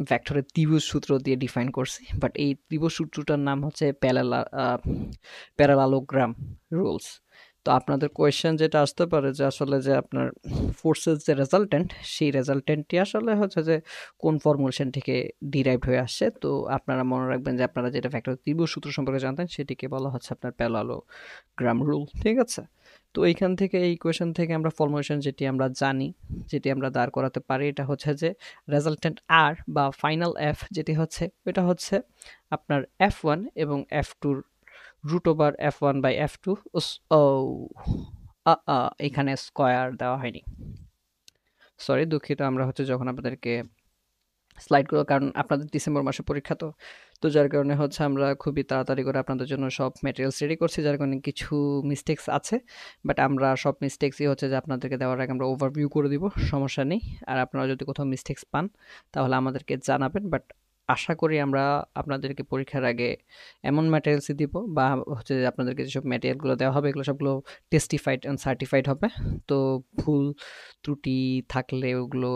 ভেক্টরের ত্রিভুজ সূত্র দিয়ে ডিফাইন করছি। বাট এই ত্রিভুজ সূত্রটার নাম হচ্ছে প্যারালালোগ্রাম রুলস। তো আপনাদের কোয়েশ্চেন যেটা আসতে পারে যে আসলে যে আপনার ফোর্সের যে রেজাল্টেন্ট, সেই রেজাল্টেন্টটি আসলে হচ্ছে যে কোন ফর্মুলেশন থেকে ডিরাইভড হয়ে আসছে। তো আপনারা মনে রাখবেন যে আপনারা যেটা ভেক্টর ত্রিভুজ সূত্র সম্পর্কে জানতেন, সেটিকে বলা হচ্ছে আপনার প্যারালালোগ্রাম রুল, ঠিক আছে? তো এইখান থেকে এই কোয়েশ্চেন থেকে আমরা ফর্মুলেশন যেটি আমরা জানি, যেটি আমরা দাঁড় করাতে পারি, এটা হচ্ছে যে রেজাল্টেন্ট আর বা ফাইনাল এফ যেটি হচ্ছে, এটা হচ্ছে আপনার এফ ওয়ান এবং এফ টুর root over F one by F two. ও, এখানে স্কোয়ার দেওয়া হয়নি, সরি দুঃখিত। আমরা হচ্ছে যখন আপনাদেরকে স্লাইডগুলো, কারণ আপনাদের ডিসেম্বর মাসে পরীক্ষা, তো তো যার কারণে হচ্ছে আমরা খুবই তাড়াতাড়ি করে আপনাদের জন্য সব ম্যাটেরিয়ালস রেডি করছি, যার কারণে কিছু মিস্টেক্স আছে। বাট আমরা সব মিস্টেক্সই হচ্ছে যে আপনাদেরকে দেওয়ার আগে আমরা ওভারভিউ করে দিব, সমস্যা নেই। আর আপনারা যদি কোথাও মিস্টেক্স পান তাহলে আমাদেরকে জানাবেন। বাট আশা করি আমরা আপনাদেরকে পরীক্ষার আগে এমন ম্যাটেরিয়ালসই দিব, বা হচ্ছে যে আপনাদেরকে যেসব ম্যাটেরিয়ালগুলো দেওয়া হবে এগুলো সবগুলো টেস্টিফাইড অ্যান্ড সার্টিফাইড হবে। তো ভুল ত্রুটি থাকলে ওগুলো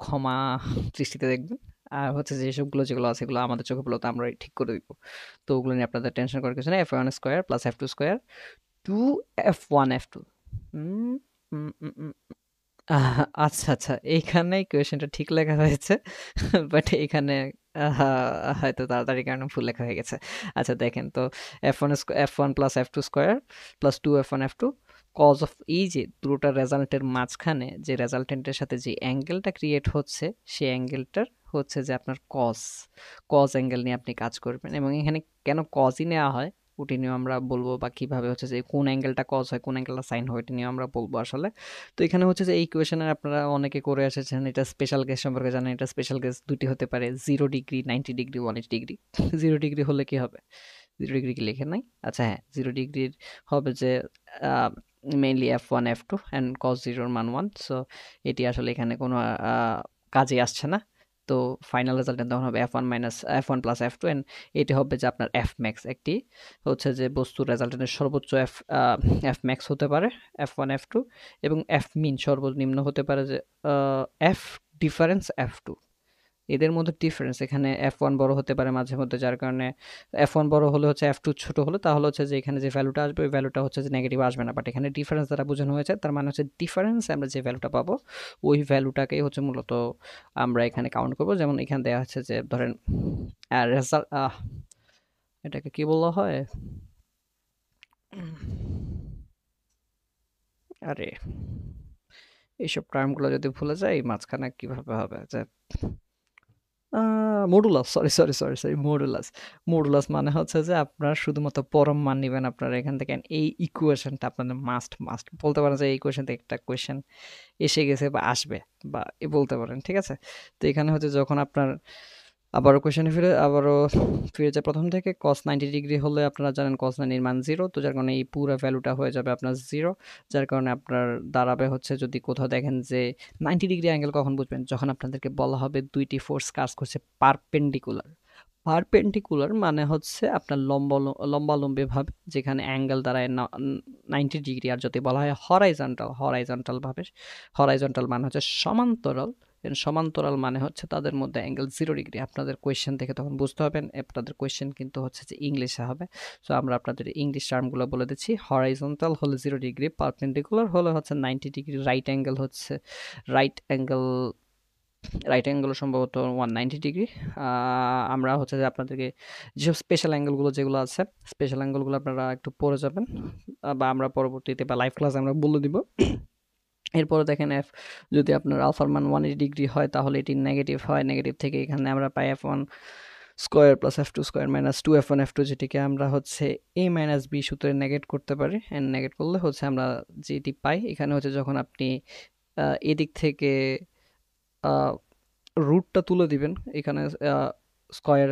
ক্ষমা দৃষ্টিতে দেখবেন। আর হচ্ছে যেসবগুলো যেগুলো আছে এগুলো আমাদের চোখে পড়লো তো আমরা ঠিক করে দিব। তো ওগুলো নিয়ে আপনাদের টেনশন করার কিছু নেই। F one square plus F two square two F one F two. আচ্ছা আচ্ছা, এইখানে কোয়েশনটা ঠিক লেখা হয়েছে, বাট এখানে হয়তো তাড়াতাড়ি কারণে ভুল লেখা হয়ে গেছে। আচ্ছা দেখেন তো, F one plus F two square plus two F one F two cos of, এই যে দুটোটা রেজাল্টের মাঝখানে যে রেজাল্টেন্টের সাথে যে অ্যাঙ্গেলটা ক্রিয়েট হচ্ছে, সেই অ্যাঙ্গেলটার হচ্ছে যে আপনার কজ কজ অ্যাঙ্গেল নিয়ে আপনি কাজ করবেন। এবং এখানে কেন কজই নেওয়া হয় ওটি নিয়েও আমরা বলবো, বা কীভাবে হচ্ছে যে কোন অ্যাঙ্গেলটা কজ হয় কোন অ্যাঙ্গেলটা সাইন হয় ওটি নিয়েও আমরা বলবো আসলে। তো এখানে হচ্ছে যে এই ইকুয়েশনের আপনারা অনেকে করে এসেছেন, এটা স্পেশাল কেস সম্পর্কে জানেন। এটা স্পেশাল কেস দুটি হতে পারে, 0 ডিগ্রি, 90 ডিগ্রি, 180 ডিগ্রি। 0 ডিগ্রি হলে কি হবে, 0 ডিগ্রি কি লেখেন নাই? আচ্ছা হ্যাঁ, 0 ডিগ্রির হবে যে mainly F one F two and cos জিরোর মান 1। সো এটি আসলে এখানে কোনো কাজে আসছে না। তো ফাইনাল রেজাল্ট তখন হবে F one minus F one plus F two, and এটি হবে যে আপনার এফ ম্যাক্স, একটি হচ্ছে যে বস্তুর রেজাল্টেন্টের সর্বোচ্চ এফ ম্যাক্স হতে পারে এফ ওয়ান এফ টু, এবং এফ মিন সর্বনিম্ন হতে পারে যে এফ ডিফারেন্স এফ টু। এদের মধ্যে ডিফারেন্স, এখানে এফ ওয়ান বড় হতে পারে মাঝে মধ্যে, যার কারণে এফ ওয়ান বড় হলে হচ্ছে এফ টু ছোট হলে, তাহলে হচ্ছে যে এখানে যে ভ্যালুটা আসবে ওই ভ্যালুটা হচ্ছে যে নেগেটিভ আসবে না। বাট এখানে ডিফারেন্স দ্বারা বোঝানো হয়েছে, তার মানে হচ্ছে ডিফারেন্স আমরা যে ভ্যালুটা পাবো ওই ভ্যালুটাকেই হচ্ছে মূলত আমরা এখানে কাউন্ট করবো। যেমন এখানে দেওয়া হচ্ছে যে ধরেন রেজাল্ট, এটাকে কি বলা হয়, আরে এইসব টার্মগুলো যদি ভুলে যাই মাঝখানে কিভাবে হবে, যে মডুলাস, সরি মডুলাস। মডুলাস মানে হচ্ছে যে আপনার শুধুমাত্র পরম মান নেবেন আপনারা এখান থেকে। এই ইকুয়েশনটা আপনাদের মাস্ট বলতে পারেন যে এই ইকুয়েশন থেকে একটা কোয়েশ্চেন এসে গেছে বা আসবে, বা বলতে পারেন, ঠিক আছে? তো এখানে হচ্ছে যখন আপনার আবারও ফিরে যায় প্রথম থেকে, cos 90 ডিগ্রি হলে আপনারা জানেন cos 90 এর মান 0, তো যার কারণে এই পুরো ভ্যালুটা হয়ে যাবে আপনার 0। যার কারণে আপনার দাঁড়াবে হচ্ছে, যদি কোথাও দেখেন যে 90 ডিগ্রি অ্যাঙ্গেল কখন বুঝবেন, যখন আপনাদেরকে বলা হবে দুইটি ফোর্স কাজ করছে পারপেন্ডিকুলার। পারপেন্ডিকুলার মানে হচ্ছে আপনার লম্বালম্বি ভাবে, যেখানে অ্যাঙ্গেল দাঁড়ায় 90 ডিগ্রি। আর যদি বলা হয় হরাইজন্টাল ভাবে, হরাইজন্টাল মানে হচ্ছে সমান্তরাল, সমান্তরাল মানে হচ্ছে তাদের মধ্যে অ্যাঙ্গেল 0 ডিগ্রি। আপনাদের কোয়েশ্চেন থেকে তখন বুঝতে হবেন, আপনাদের কোয়েশ্চেন কিন্তু হচ্ছে যে ইংলিশে হবে। সো আমরা আপনাদের ইংলিশ টার্মগুলো বলে দিচ্ছি। হরাইজন্টাল হলে 0 ডিগ্রি, পারপেন্ডিকুলার হলে হচ্ছে 90 ডিগ্রি, রাইট অ্যাঙ্গেল হচ্ছে রাইট অ্যাঙ্গেল রাইট অ্যাঙ্গেল সম্ভবত 190 ডিগ্রি। আমরা হচ্ছে যে আপনাদেরকে যেসব স্পেশাল অ্যাঙ্গেলগুলো যেগুলো আছে, স্পেশাল অ্যাঙ্গেলগুলো আপনারা একটু পড়ে যাবেন, বা আমরা পরবর্তীতে বা লাইভ ক্লাসে আমরা বলে দিব। এরপরে দেখেন এফ, যদি আপনার আলফার মান 180 ডিগ্রি হয় তাহলে এটি নেগেটিভ হয়। নেগেটিভ থেকে এখানে আমরা পাই F one square plus F two square minus two F one F two, যেটিকে আমরা হচ্ছে এ মাইনাস বি সূত্রে নেগেট করতে পারি। অ্যান্ড নেগেট করলে হচ্ছে আমরা যেটি পাই, এখানে হচ্ছে যখন আপনি এদিক থেকে রুটটা তুলে দিবেন এখানে স্কয়ার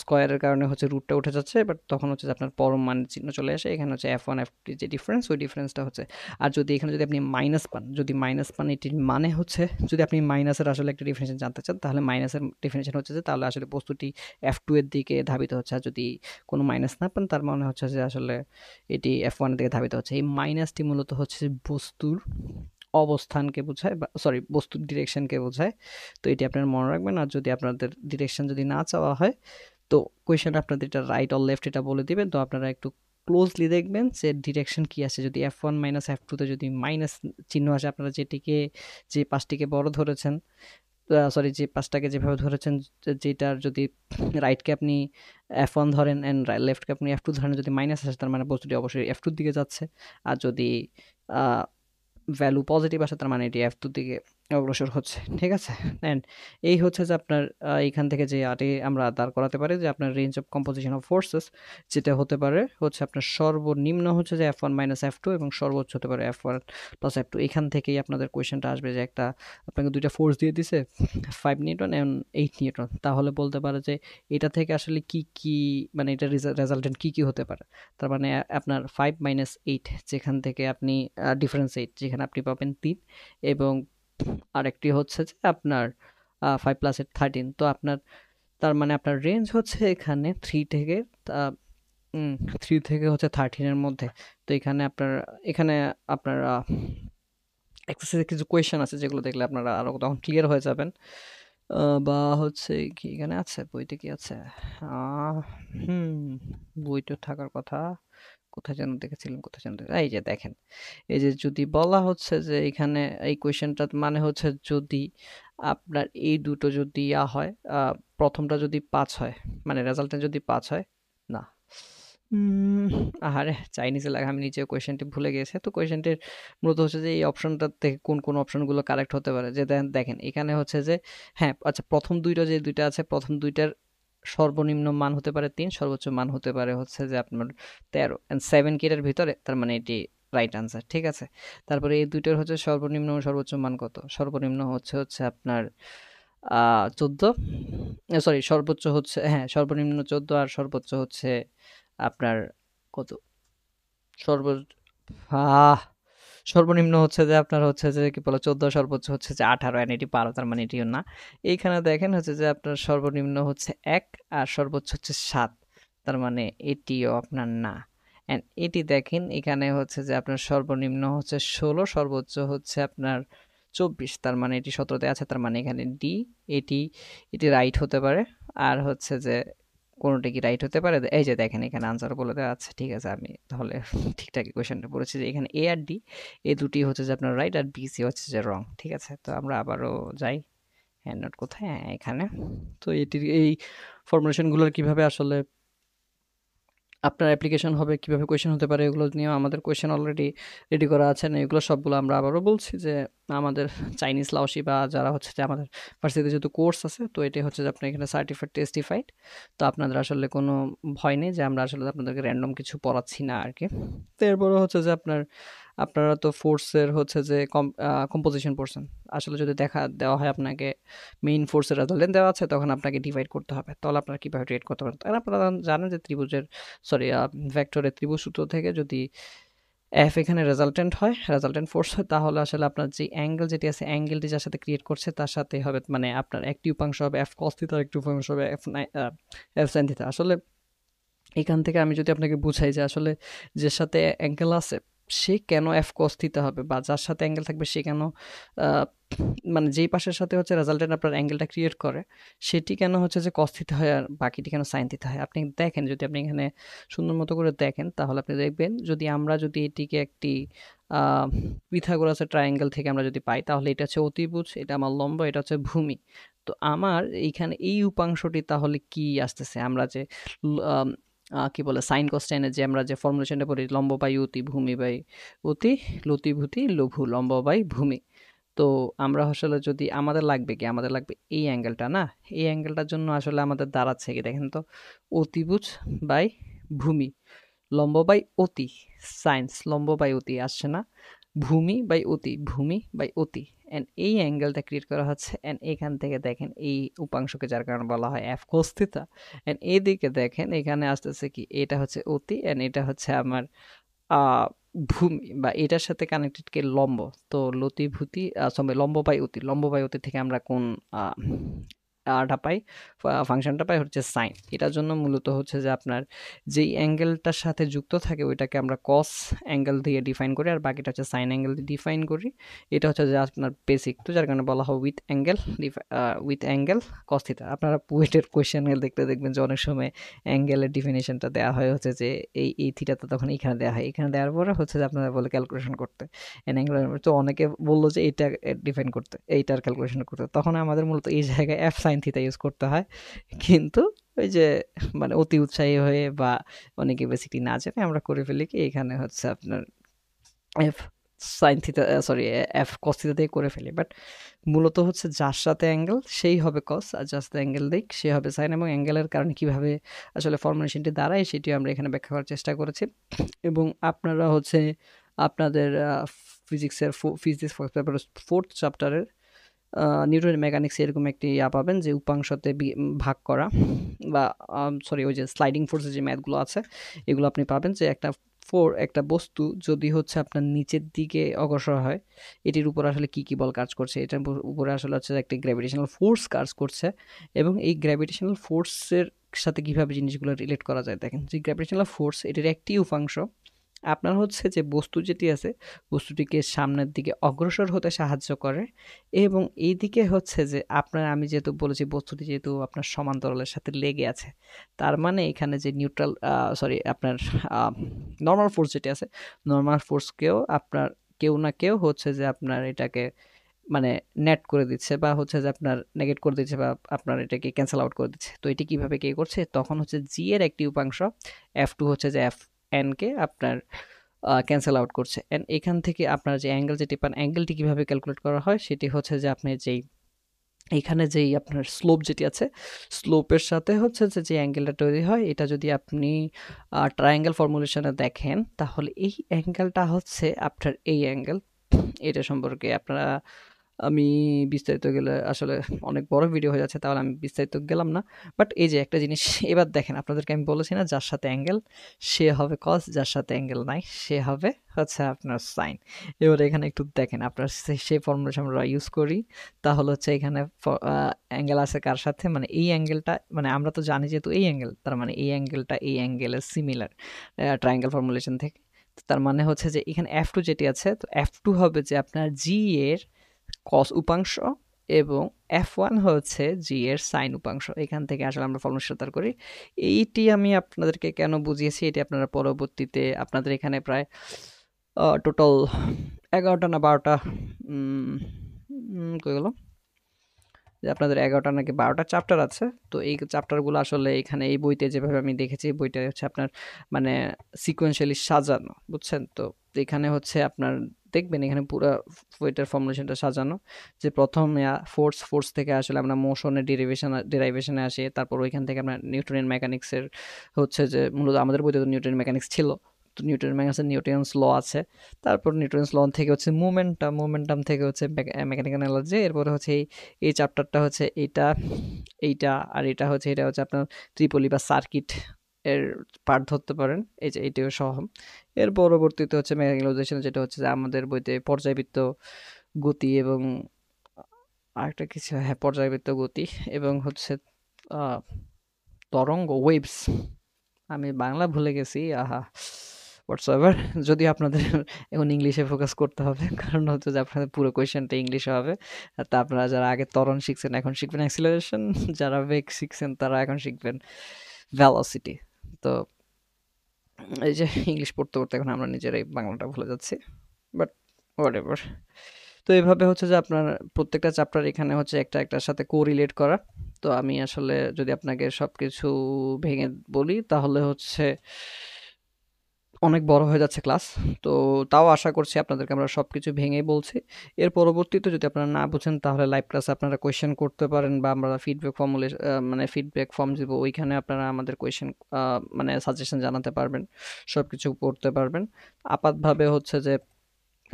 স্কয়ারের কারণে হচ্ছে রুটটা উঠে যাচ্ছে, বাট তখন হচ্ছে যে আপনার পরম মানের চিহ্ন চলে আসে, এখানে হচ্ছে F1 F2 যে ডিফারেন্স, ওই ডিফারেন্সটা হচ্ছে। আর যদি এখানে যদি আপনি মাইনাস পান, যদি মাইনাস পান এটির মানে হচ্ছে, যদি আপনি মাইনাসের আসলে একটা ডিফিনিশন জানতে চান, তাহলে মাইনাসের ডিফিনিশন হচ্ছে যে তাহলে আসলে বস্তুটি F2 এর দিকে ধাবিত হচ্ছে। আর যদি কোনো মাইনাস না পান, তার মানে হচ্ছে যে আসলে এটি F1 এর দিকে ধাবিত হচ্ছে। এই মাইনাসটি মূলত হচ্ছে বস্তুর অবস্থানকে বোঝায়, বা সরি বস্তুর ডিরেকশনকে বোঝায়। তো এটি আপনারা মনে রাখবেন। আর যদি আপনাদের ডিরেকশন যদি না চাওয়া হয়, তো কোয়েশ্চেন আপনাদের এটা রাইট অর লেফট এটা বলে দিবেন। তো আপনারা একটু ক্লোজলি দেখবেন যে ডিরেকশন কি আছে। যদি F1 মাইনাস F2 তে যদি মাইনাস চিহ্ন আসে, আপনারা যেটিকে, যে পাশটিকে বড় ধরেছেন, সরি যে পাশটাকে যেভাবে ধরেছেন, যেটার যদি রাইটকে আপনি F1 ধরেন অ্যান্ড লেফটকে আপনি F2 ধরেন, যদি মাইনাস আসে তার মানে বস্তুটি অবশ্যই F2 দিকে যাচ্ছে। আর যদি ভ্যালু পজিটিভ আসে তার মানে এটি F2 দিকে অগ্রসর হচ্ছে। ঠিক আছে? অ্যান্ড এই হচ্ছে যে আপনার এইখান থেকে যে আগে আমরা দাঁড় করাতে পারি যে আপনার range of composition of forces, যেটা হতে পারে হচ্ছে আপনার সর্বনিম্ন হচ্ছে যে F1 মাইনাস F2 এবং সর্বোচ্চ হতে পারে F1 প্লাস F2। এখান থেকেই আপনাদের কোয়েশ্চেনটা আসবে যে একটা আপনাকে দুইটা ফোর্স দিয়ে দিছে 5 নিউটন এবং 8 নিউটন, তাহলে বলতে পারে যে এটা থেকে আসলে কি কি, মানে এটা রেজাল্টেন্ট কি কি হতে পারে। তার মানে আপনার 5 মাইনাস 8, যেখান থেকে আপনি ডিফারেন্স 8, যেখানে আপনি পাবেন 3, এবং আরেকটি হচ্ছে যে আপনার 5 প্লাস 8 13। তো আপনার তার মানে আপনার রেঞ্জ হচ্ছে এখানে 3 থেকে আহ, 3 থেকে হচ্ছে 13 এর মধ্যে। তো এখানে আপনার এক্সারসাইজে কিছু কোয়েশ্চেন আছে যেগুলো দেখলে আপনারা আরো তখন ক্লিয়ার হয়ে যাবেন। বা হচ্ছে কি এখানে আছে, বইতে কি আছে? আহ, হুম বইটা থাকার কথা, কোথায় যেন দেখেছিলাম, কোথায় যেন এই যে দেখেন, এই যে যদি বলা হচ্ছে যে এখানে এই কোয়েশ্চেনটা মানে হচ্ছে যদি আপনার এই দুটো যদি হয়, প্রথমটা যদি 5 হয়, মানে রেজাল্টে যদি 5 হয়, না, উম, আহারে চাইনিজে লেখা, আমি নিজে কোয়েশ্চেনটি ভুলে গেছে। তো কোয়েশ্চেনটির মূলত হচ্ছে যে এই অপশনটা থেকে কোন কোন অপশনগুলো কারেক্ট হতে পারে, যে দেখেন এখানে হচ্ছে যে, হ্যাঁ আচ্ছা, প্রথম দুইটা যে দুইটা আছে, প্রথম দুইটার সর্বনিম্ন মান হতে পারে 3, সর্বোচ্চ মান হতে পারে হচ্ছে যে আপনার 13 এন্ড 7 কিটের ভিতরে, তার মানে এটি রাইট আনসার। ঠিক আছে? তারপরে এই দুইটার হচ্ছে সর্বনিম্ন ও সর্বোচ্চ মান কত? সর্বনিম্ন হচ্ছে আপনার 14, সরি সর্বোচ্চ হচ্ছে, হ্যাঁ সর্বনিম্ন 14 আর সর্বোচ্চ হচ্ছে আপনার কত? সর্ব আহ সর্বনিম্ন হচ্ছে যে আপনার হচ্ছে যে কি বলে 14, সর্বোচ্চ হচ্ছে যে 18 এন্ড এটি 12, তার মানে এটিও না। এইখানে দেখেন হচ্ছে যে আপনার সর্বনিম্ন হচ্ছে 1 আর সর্বোচ্চ হচ্ছে 7, তার মানে এটিও আপনার না। এন্ড এটি দেখেন এখানে হচ্ছে যে আপনার সর্বনিম্ন হচ্ছে 16, সর্বোচ্চ হচ্ছে আপনার 24, তার মানে এটি 17তে আছে, তার মানে এখানে ডি, এটি এটি রাইট হতে পারে। আর হচ্ছে যে কোনোটা কি রাইট হতে পারে? এই যে দেখেন এখানে আনসার বলে দেওয়া আছে। ঠিক আছে, আমি তাহলে ঠিকঠাকই কোয়েশ্চেনটা পড়েছি যে এখানে এ আর ডি, এই দুটি হচ্ছে যে আপনার রাইট, আর বি সি হচ্ছে যে রং। ঠিক আছে, তো আমরা আবারও যাই। হ্যান্ড নোট কোথায়? হ্যাঁ, এখানে। তো এটির এই ফর্মুলেশনগুলোর কিভাবে আসলে আপনার অ্যাপ্লিকেশন হবে, কিভাবে কোয়েশ্চেন হতে পারে, এগুলো নিয়ে আমাদের কোয়েশ্চেন অলরেডি রেডি করা আছে না, এগুলো সবগুলো আমরা আবারও বলছি যে আমাদের চাইনিজ লাওসি বা যারা হচ্ছে যে আমাদের ভার্সিটিতে যেহেতু কোর্স আছে, তো এটি হচ্ছে যে আপনার এখানে সার্টিফাইড টেস্টিফাইড। তো আপনাদের আসলে কোনো ভয় নেই যে আমরা আসলে আপনাদেরকে র্যান্ডম কিছু পড়াচ্ছি না আর কি। তো এরপরে হচ্ছে যে আপনারা তো ফোর্সের হচ্ছে যে কম্পোজিশন পড়ছেন। আসলে যদি দেওয়া হয় আপনাকে মেইন ফোর্সের রেজাল্ট দেওয়া আছে, তখন আপনাকে ডিভাইড করতে হবে, তাহলে আপনারা কীভাবে ট্রেড করতে পারেন। তাহলে আপনারা জানেন যে ত্রিভুজের, সরি ভেক্টরের ত্রিভুজ সূত্র থেকে যদি এফ এখানে রেজাল্টেন্ট হয়, রেজাল্টেন্ট ফোর্স হয়, তাহলে আসলে আপনার যে অ্যাঙ্গেল যেটি আছে, অ্যাঙ্গেলটি যার সাথে ক্রিয়েট করছে তার সাথে হবে, মানে আপনার একটি উপাংশ হবে এফ কস থিটা, একটি উপাংশ হবে এফ সাইন থিটা। আসলে এখান থেকে আমি যদি আপনাকে বুঝাই যে আসলে যে সাথে অ্যাঙ্গেল আছে সে কেন এফ কস থিটা হবে, বা যার সাথে অ্যাঙ্গেল থাকবে সে কেন মানে যেই পাশের সাথে হচ্ছে রেজাল্টেন্ট আপনার অ্যাঙ্গেলটা ক্রিয়েট করে, সেটি কেন হচ্ছে যে কস থিটা হয় আর বাকিটি কেন সাইন থিটা হয়। আপনি দেখেন, যদি আপনি এখানে সুন্দর মতো করে দেখেন, তাহলে আপনি দেখবেন যদি এটিকে একটি পিথাগোরাসের ট্রায়াঙ্গেল থেকে আমরা যদি পাই, তাহলে এটা হচ্ছে অতিভুজ, এটা আমার লম্ব, এটা হচ্ছে ভূমি। তো আমার এইখানে এই উপাংশটি তাহলে কি আসতেছে, আমরা যে কি বলে সাইন কোসাইনের যে আমরা যে ফর্মুলেশনটা পড়ি, লম্ব বাই অতি, ভূমি বাই অতি, লতিভূতি লঘু, লম্ব বাই ভূমি। তো আমরা আসলে যদি আমাদের লাগবে কি, আমাদের লাগবে এই অ্যাঙ্গেলটা না, এই অ্যাঙ্গেলটার জন্য আসলে আমাদের দাঁড়াচ্ছে কি দেখেন তো, অতিভুজ বাই ভূমি, লম্ব বাই অতি, সাইন্স লম্ব বাই অতি আসছে না, ভূমি বাই অতি, ভূমি বাই অতি, অ্যান্ড এই অ্যাঙ্গেলটা ক্রিয়েট করা হচ্ছে, অ্যান্ড এখান থেকে দেখেন এই উপাংশকে যার কারণে বলা হয় এফ কোস থিটা, অ্যান্ড এইদিকে দেখেন এখানে আসতেছে কি, এটা হচ্ছে অতি অ্যান্ড এটা হচ্ছে আমার ভূমি, বা এটার সাথে কানেক্টেড কে লম্ব। তো লতিভূতি লম্ব বাই অতি, লম্ব বাই অতি থেকে আমরা কোন টা পাই, ফাংশনটা পাই হচ্ছে সাইন। এটার জন্য মূলত হচ্ছে যে আপনার যেই অ্যাঙ্গেলটার সাথে যুক্ত থাকে ওইটাকে আমরা কস অ্যাঙ্গেল দিয়ে ডিফাইন করি, আর বাকিটা হচ্ছে সাইন অ্যাঙ্গেল দিয়ে ডিফাইন করি। এটা হচ্ছে যে আপনার বেসিক, তো যার কারণে বলা হয় উইথ অ্যাঙ্গেল কস থিটা। আপনারা বুয়েটের কোয়েশ্চেন দেখতে দেখবেন যে অনেক সময় অ্যাঙ্গেলের ডিফিনেশনটা দেওয়া হয় হচ্ছে যে এই থিটাটা তখন এখানে দেওয়া হয়, এখানে দেওয়ার পরে হচ্ছে যে আপনারা বলে ক্যালকুলেশন করতে অ্যাঙ্গেল। তো অনেকে বললো যে এইটা ডিফাইন করতে, এইটার ক্যালকুলেশন করতে, তখন আমাদের মূলত এই জায়গায় এফ সাইন থিটা ইউজ করতে হয়। কিন্তু ওই যে মানে অতি উৎসাহী হয়ে বা অনেকে বেসিকলি না জানে আমরা করে ফেলি কি, এখানে হচ্ছে আপনার F sine theta sorry F cos theta দিয়ে করে ফেলি। বাট মূলত হচ্ছে যার সাথে অ্যাঙ্গেল সেই হবে কস, আর যার সাথে অ্যাঙ্গেল দিক সে হবে সাইন। এবং অ্যাঙ্গেলের কারণে কিভাবে আসলে ফর্মুলেশনটি দাঁড়ায় সেটি আমরা এখানে ব্যাখ্যা করার চেষ্টা করেছি। এবং আপনারা হচ্ছে আপনাদের ফিজিক্সের ফিজিক্স পেপার 4th চ্যাপ্টারের নিউটনের মেকানিক্স এরকম একটি পাবেন যে উপাংশতে ভাগ করা, বা সরি ওই যে স্লাইডিং ফোর্সের যে ম্যাথগুলো আছে এগুলো আপনি পাবেন, যে একটা বস্তু যদি হচ্ছে আপনার নিচের দিকে অগ্রসর হয়, এটির উপর আসলে কি কি বল কাজ করছে, এটার উপরে আসলে হচ্ছে একটা গ্র্যাভিটেশনাল ফোর্স কাজ করছে, এবং এই গ্র্যাভিটেশনাল ফোর্সের সাথে কিভাবে জিনিসগুলো রিলেট করা যায়। দেখেন যে গ্র্যাভিটেশনাল ফোর্স এটির একটি উপাংশ আপনার হচ্ছে যে বস্তু যেটি আছে বস্তুটিকে সামনের দিকে অগ্রসর হতে সাহায্য করে, এবং এই দিকে হচ্ছে যে আপনার, আমি যেহেতু বলেছি বস্তুটি যেহেতু আপনার সমান্তরালের সাথে লেগে আছে, তার মানে এখানে যে নিউট্রাল আপনার নর্মাল ফোর্স যেটি আছে, নর্মাল ফোর্সকেও আপনার কেউ না কেউ হচ্ছে যে আপনার এটাকে মানে নেট করে দিচ্ছে, বা হচ্ছে যে আপনার নেগেট করে দিচ্ছে, বা আপনার এটাকে ক্যান্সেল আউট করে দিচ্ছে। তো এটি কিভাবে কে করছে, তখন হচ্ছে জি এর একটি উপাংশ F2 হচ্ছে যে Fn কে আপনার ক্যান্সেল আউট করছে। এন্ড এখান থেকে আপনার যে অ্যাঙ্গেল যেটি পান, অ্যাঙ্গেলটি কিভাবে ক্যালকুলেট করা হয় সেটি হচ্ছে যে আপনি যেই এখানে যেই আপনার স্লোপ যেটি আছে, স্লোপের সাথে হচ্ছে যে অ্যাঙ্গেলটা তৈরি হয়, এটা যদি আপনি ট্রায়াঙ্গেল ফর্মুলেশনে দেখেন তাহলে এই অ্যাঙ্গেলটা হচ্ছে আপনার এই অ্যাঙ্গেল। এটা সম্পর্কে আপনারা, আমি বিস্তারিত গেলে আসলে অনেক বড় ভিডিও হয়ে যাচ্ছে, তাহলে আমি বিস্তারিত গেলাম না। বাট এই যে একটা জিনিস এবার দেখেন, আপনাদেরকে আমি বলেছি না যার সাথে অ্যাঙ্গেল সে হবে কস, যার সাথে অ্যাঙ্গেল নাই সে হবে হচ্ছে আপনার সাইন। এবার এখানে একটু দেখেন, আপনার সেই ফর্মুলেশন আমরা ইউজ করি, তাহলে হচ্ছে এখানে অ্যাঙ্গেল আছে কার সাথে, মানে এই অ্যাঙ্গেলটা, মানে আমরা তো জানি যেহেতু এই অ্যাঙ্গেল, তার মানে এই অ্যাঙ্গেলটা এই অ্যাঙ্গেলের সিমিলার ট্রায়াঙ্গেল ফর্মুলেশন থেকে। তার মানে হচ্ছে যে এখানে F2 যেটি আছে, তো F2 হবে যে আপনার জি এর কস উপাংশ, এবং F1 হচ্ছে জি এর সাইন উপাংশ। এখান থেকে আসলে আমরা ফর্মুলা তার করি। এইটি আমি আপনাদেরকে কেন বুঝিয়েছি এটি আপনারা পরবর্তীতে আপনাদের এখানে প্রায় টোটাল 11টা না 12টা কই গেল, যে আপনাদের 11টা নাকি 12টা চ্যাপ্টার আছে। তো এই চ্যাপ্টারগুলো আসলে এখানে এই বইতে যেভাবে আমি দেখেছি, বইটা হচ্ছে আপনার মানে সিকোয়েন্সিয়ালি সাজানো, বুঝছেন? তো এখানে হচ্ছে আপনার দেখবেন এখানে পুরো বইটার ফর্মুলেশনটা সাজানো, যে প্রথম ফোর্স থেকে আসলে আমরা মোশনের ডেরিভেশনে আসি, তারপর ওইখান থেকে আমরা নিউটনের মেকানিক্সের হচ্ছে যে মূলত আমাদের বইতে তো নিউটনের মেকানিক্স ছিল, তো নিউটনের মেকানিক্সের নিউটনস ল আছে, তারপর নিউটনস ল থেকে হচ্ছে মোমেন্টাম থেকে হচ্ছে মেকানিক্যাল এনার্জি, এরপরে হচ্ছে এই চ্যাপ্টারটা হচ্ছে এইটা আর এটা হচ্ছে আপনার ত্রিপলি বা সার্কিট এর পার্ট ধরতে পারেন, এই যে এইটাও সহ। এর পরবর্তীতে হচ্ছে মেকানিক্যালাইজেশন, যেটা হচ্ছে যে আমাদের বইতে পর্যায়বৃত্ত গতি, এবং আরেকটা কিছু, হ্যাঁ পর্যায়বৃত্ত গতি, এবং হচ্ছে তরঙ্গ ওয়েভস, আমি বাংলা ভুলে গেছি, আহা হোয়াটসএভার। যদি আপনাদের এখন ইংলিশে ফোকাস করতে হবে, কারণ হচ্ছে যে আপনাদের পুরো কোয়েশ্চেনটা ইংলিশে হবে। তা আপনারা যারা আগে ত্বরণ শিখছেন এখন শিখবেন অ্যাক্সিলারেশন, যারা বেগ শিখছেন তারা এখন শিখবেন ভেলোসিটি। তো এই যে ইংলিশ পড়তে পড়তে এখন আমরা নিজেরাই বাংলাটা ভুলে যাচ্ছি, বাট হোয়াট এভার। তো এইভাবে হচ্ছে যে আপনার প্রত্যেকটা চ্যাপ্টার এখানে হচ্ছে একটার সাথে কোরিলেট করা। তো আমি আসলে যদি আপনাকে সব কিছু ভেঙে বলি তাহলে হচ্ছে অনেক বড় হয়ে যাচ্ছে ক্লাস। তো তাও আশা করছি আপনাদেরকে আমরা সব কিছু ভেঙেই বলছি। এর পরবর্তীতে যদি আপনারা না বুঝেন তাহলে লাইভ ক্লাসে আপনারা কোয়েশ্চেন করতে পারেন, বা আমরা ফিডব্যাক ফর্ম দিব, ওইখানে আপনারা আমাদের কোয়েশ্চেন মানে সাজেশন জানাতে পারবেন, সব কিছু পড়তে পারবেন। আপাতভাবে হচ্ছে যে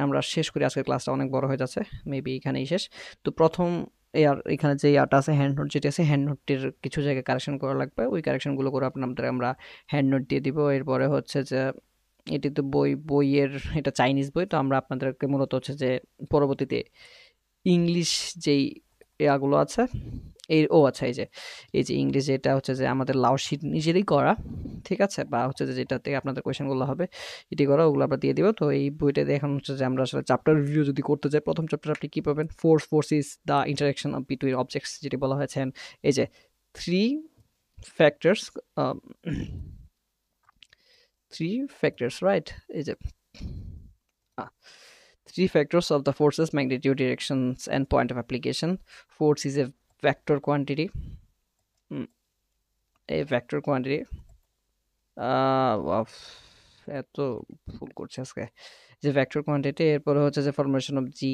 আমরা শেষ করি, আজকের ক্লাসটা অনেক বড় হয়ে যাচ্ছে, মেবি এখানেই শেষ। তো প্রথম এখানে যে ইয়াটা আছে হ্যান্ড নোট যেটা আছে, হ্যান্ড নোটটির কিছু জায়গায় কারেকশন করা লাগবে, ওই কারেকশনগুলো করে আপনাদের আমরা হ্যান্ড নোট দিয়ে দিব। এরপরে হচ্ছে যে এটি তো বইয়ের এটা চাইনিজ বই, তো আমরা আপনাদেরকে মূলত হচ্ছে যে পরবর্তীতে ইংলিশ যেই ইয়াগুলো আছে আচ্ছা, এই যে ইংলিশ যেটা হচ্ছে যে আমাদের লাও শিট নিজেরই করা, ঠিক আছে, বা হচ্ছে যে যেটা থেকে আপনাদের কোয়েশনগুলো হবে এটি করা, ওগুলো আমরা দিয়ে দিব। তো এই বইটা দিয়ে এখন হচ্ছে যে আমরা আসলে চ্যাপ্টার রিভিউ যদি করতে যাই, প্রথম চ্যাপ্টার আপনি কি পাবেন, force is the interaction of between objects, যেটি বলা হয়েছে। এই যে থ্রি ফ্যাক্টরস, রাইট, এই যে three factors of the forces: magnitude, directions, and point of application. Force is a vector quantity. A vector quantity. এত ভুল করছে আজকে, যে ভেক্টর কোয়ান্টিটি। এরপরে হচ্ছে যে ফরমেশন অফ জি,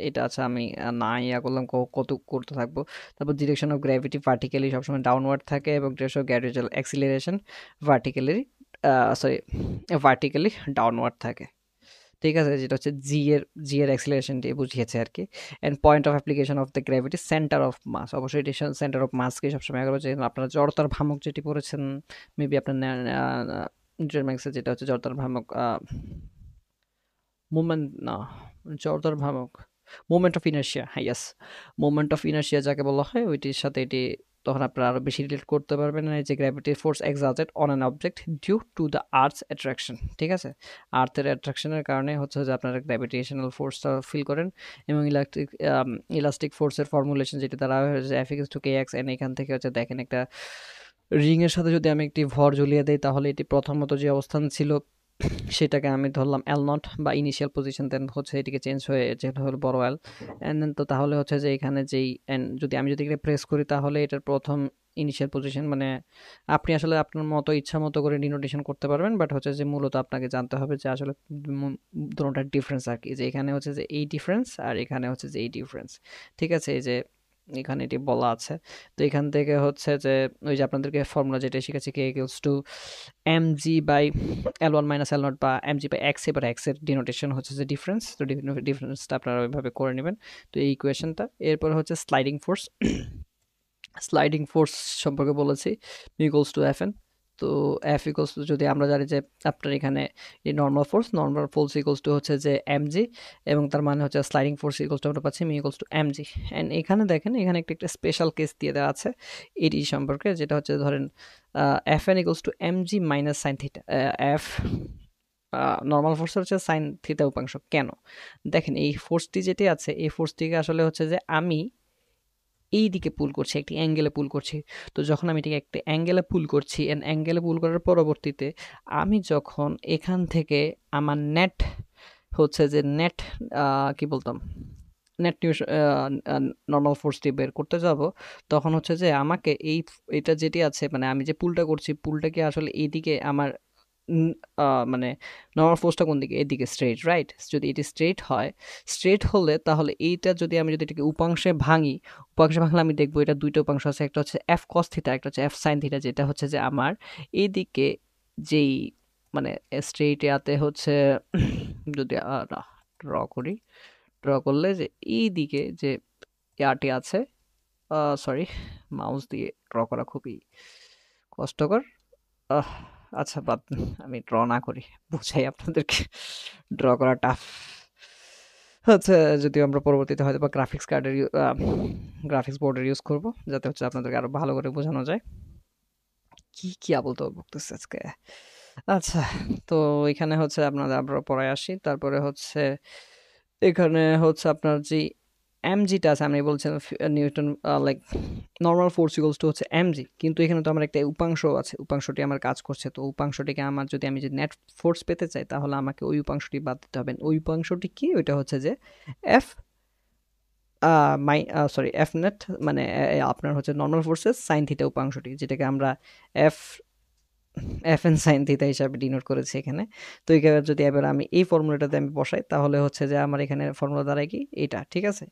এটা আছে, আমি না ইয়া করলাম, কত করতে থাকবো। তারপর ডিরেকশন অফ গ্র্যাভিটি ভার্টিক্যালি সবসময় ডাউনওয়ার্ড থাকে, এবং direction of gravitational acceleration vertically downward থাকে, ঠিক আছে, যেটা হচ্ছে জি এর অ্যাক্সিলারেশন দিয়ে বুঝিয়েছে আর কি। And point of application of the gravity, centre of mass, অবশ্যই এটি সেন্টার অফ মাসকে সবসময় আগে বলছে। আপনারা জড়তার ভ্রামক যেটি পড়েছেন মেবি আপনার ইন্টারম্যাক্সে, যেটা হচ্ছে জড়তার ভ্রামক মুভমেন্ট না, জড়তার ভ্রামক মোমেন্ট অফ ইনার্শিয়া, হ্যাঁ ইয়েস, মোমেন্ট অফ ইনার্শিয়া যাকে বলা হয়, ওইটির সাথে এটি তখন আপনারা আরও বেশি রিলেট করতে পারবেন। যে gravity force exerted on an object due to the earth's attraction, ঠিক আছে, আর্থের অ্যাট্রাকশনের কারণে হচ্ছে যে আপনারা গ্র্যাভিটেশনাল ফোর্সটা ফিল করেন। এবং ইলাস্টিক ফোর্সের ফর্মুলেশন যেটি দ্বারা হচ্ছে F equals to K x N. এখান থেকে হচ্ছে দেখেন একটা রিংয়ের সাথে যদি আমি একটি ভর ঝুলিয়ে দেই, তাহলে এটি প্রথমত যে অবস্থান ছিল সেটাকে আমি ধরলাম এল নট বা ইনিশিয়াল পজিশন, দেন হচ্ছে এটিকে চেঞ্জ হয়ে যেটা হলো বড় এল, অ্যান্ড দেন তো তাহলে হচ্ছে যে এখানে যেই এন যদি এটা প্রেস করি, তাহলে এটার প্রথম ইনিশিয়াল পজিশন, মানে আপনি আসলে আপনার মতো ইচ্ছা মতো করে ডিনোটেশন করতে পারবেন, বাট হচ্ছে যে মূলত আপনাকে জানতে হবে যে আসলে দুটোটার ডিফারেন্স আর কি, যে এখানে হচ্ছে যে এই ডিফারেন্স আর এখানে হচ্ছে যে এই ডিফারেন্স, ঠিক আছে, এই যে এখানে এটি বলা আছে। তো এখান থেকে হচ্ছে যে ওই যে আপনাদেরকে ফর্মুলা যেটা শিখেছি, K equals to M G by L one minus L not, বা এম জি বাই এক্স, এবার এক্স এর ডিনোটেশন হচ্ছে যে ডিফারেন্স, তো ডিফারেন্সটা আপনারা ওইভাবে করে নেবেন। তো এই ইকুয়েশনটা, এরপর হচ্ছে স্লাইডিং ফোর্স। স্লাইডিং ফোর্স সম্পর্কে বলেছি, ইকুয়ালস টু এফ এন। তো এফ ইকুয়ালস টু, যদি আমরা জানি যে আপনার এখানে এই নর্মাল ফোর্স ইকুয়ালস টু হচ্ছে যে এম জি, এবং তার মানে হচ্ছে স্লাইডিং ফোর্স ইকুয়ালস টু আমরা পাচ্ছি mu equals to M G. And এখানে দেখেন, এখানে একটা স্পেশাল কেস দিয়ে দেওয়া আছে এটি সম্পর্কে, যেটা হচ্ছে ধরেন F N equals to M G minus sine theta. F normal force হচ্ছে সাইন থিটা উপাংশ। কেন? দেখেন এই ফোর্সটি যেটি আছে, এই ফোর্সটিকে আসলে হচ্ছে যে আমি এই দিকে পুল করছি, একটি অ্যাঙ্গেলে পুল করছি। তো যখন আমি এটিকে একটি অ্যাঙ্গেলে পুল করছি, অ্যাঙ্গেলে পুল করার পরবর্তীতে আমি যখন এখান থেকে আমার নেট হচ্ছে যে কি বলতাম, নেট নর্মাল ফোর্সটি বের করতে যাব, তখন হচ্ছে যে আমাকে এটা যেটি আছে, মানে আমি যে পুলটা করছি, পুলটাকে আসলে এইদিকে আমার মানে নর্মাল ফোর্সটা কোন দিকে, এদিকে স্ট্রেট, রাইট। যদি এটি স্ট্রেট হয়, স্ট্রেট হলে তাহলে এইটা আমি যদি এটাকে উপাংশে ভাঙলে আমি দেখবো এটা দুইটা উপাংশ আছে, একটা হচ্ছে এফ কস থিটা, একটা হচ্ছে এফ সাইন থিটা, যেটা হচ্ছে যে আমার এইদিকে যেই মানে স্ট্রেট ইয়াতে হচ্ছে যদি ড্র করলে যে এই দিকে যে ইয়াটি আছে, সরি মাউস দিয়ে ড্র করা খুবই কষ্টকর, আচ্ছা বাদ, আমি ড্র না করি, বুঝাই আপনাদেরকে, ড্র করা টাফ। আচ্ছা, যদিও আমরা পরবর্তীতে হয়তো বা গ্রাফিক্স বোর্ডের ইউজ করব, যাতে হচ্ছে আপনাদেরকে আরো ভালো করে বোঝানো যায়। কি আবল তো বলতেছে আজকে। আচ্ছা, তো এখানে হচ্ছে আপনাদের আমরা পরে আসি। তারপরে হচ্ছে এখানে হচ্ছে আপনার যে এমজিটা আছে, আমি বলছিলাম Newton like normal force equals two হচ্ছে এমজি, কিন্তু এখানে তো আমার একটা উপাংশ আছে, উপাংশটি আমার কাজ করছে। তো উপাংশটিকে আমার যদি নেট ফোর্স পেতে চাই, তাহলে আমাকে ওই উপাংশটি বাদ দিতে হবে। ওই উপাংশটি কি? ওইটা হচ্ছে যে এফ এফ নেট, মানে আপনার হচ্ছে নর্মাল ফোর্সেস সাইন থিটা উপাংশটি, যেটাকে আমরা F F N sine theta হিসাবে ডিনোট করেছি এখানে। তো এখানে যদি এবার আমি এই ফর্মুলাটাতে আমি বসাই, তাহলে হচ্ছে যে আমার এখানে ফর্মুলা দাঁড়ায় কি এটা, ঠিক আছে,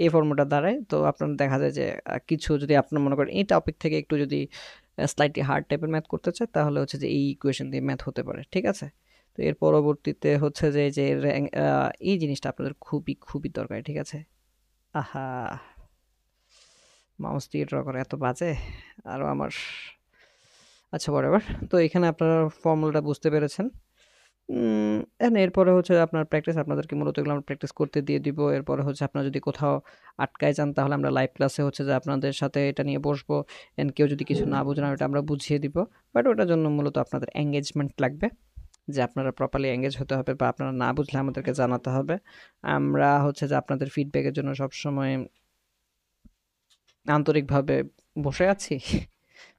এই ফর্মুলাটা দাঁড়ায়। তো আপনার দেখা যায় যে কিছু যদি আপনার মনে করেন এই টপিক থেকে একটু যদি স্লাইটলি হার্ড টাইপের ম্যাথ করতে চায়, তাহলে হচ্ছে যে এই ইকুয়েশন দিয়ে ম্যাথ হতে পারে, ঠিক আছে। তো এর পরবর্তীতে হচ্ছে যে এই জিনিসটা আপনাদের খুবই খুবই দরকার, ঠিক আছে? আহা, মাউস দিয়ে ড্র করা এত বাজে আরও আমার। আচ্ছা, বরাবর। তো এখানে আপনারা ফর্মুলাটা বুঝতে পেরেছেন। এরপরে হচ্ছে আপনার প্র্যাকটিস, আপনাদেরকে মূলত এগুলো আমরা প্র্যাকটিস করতে দিয়ে দিব। এরপরে হচ্ছে আপনারা যদি কোথাও আটকায় যান তাহলে আমরা লাইভ ক্লাসে হচ্ছে যে আপনাদের সাথে এটা নিয়ে বসবো। কেউ যদি কিছু না বোঝেন ওটা আমরা বুঝিয়ে দিব। বাট ওটার জন্য মূলত আপনাদের এঙ্গেজমেন্ট লাগবে, যে আপনারা প্রপারলি এঙ্গেজ হতে হবে, বা আপনারা না বুঝলে আমাদেরকে জানাতে হবে। আমরা হচ্ছে যে আপনাদের ফিডব্যাকের জন্য সবসময় আন্তরিকভাবে বসে আছি।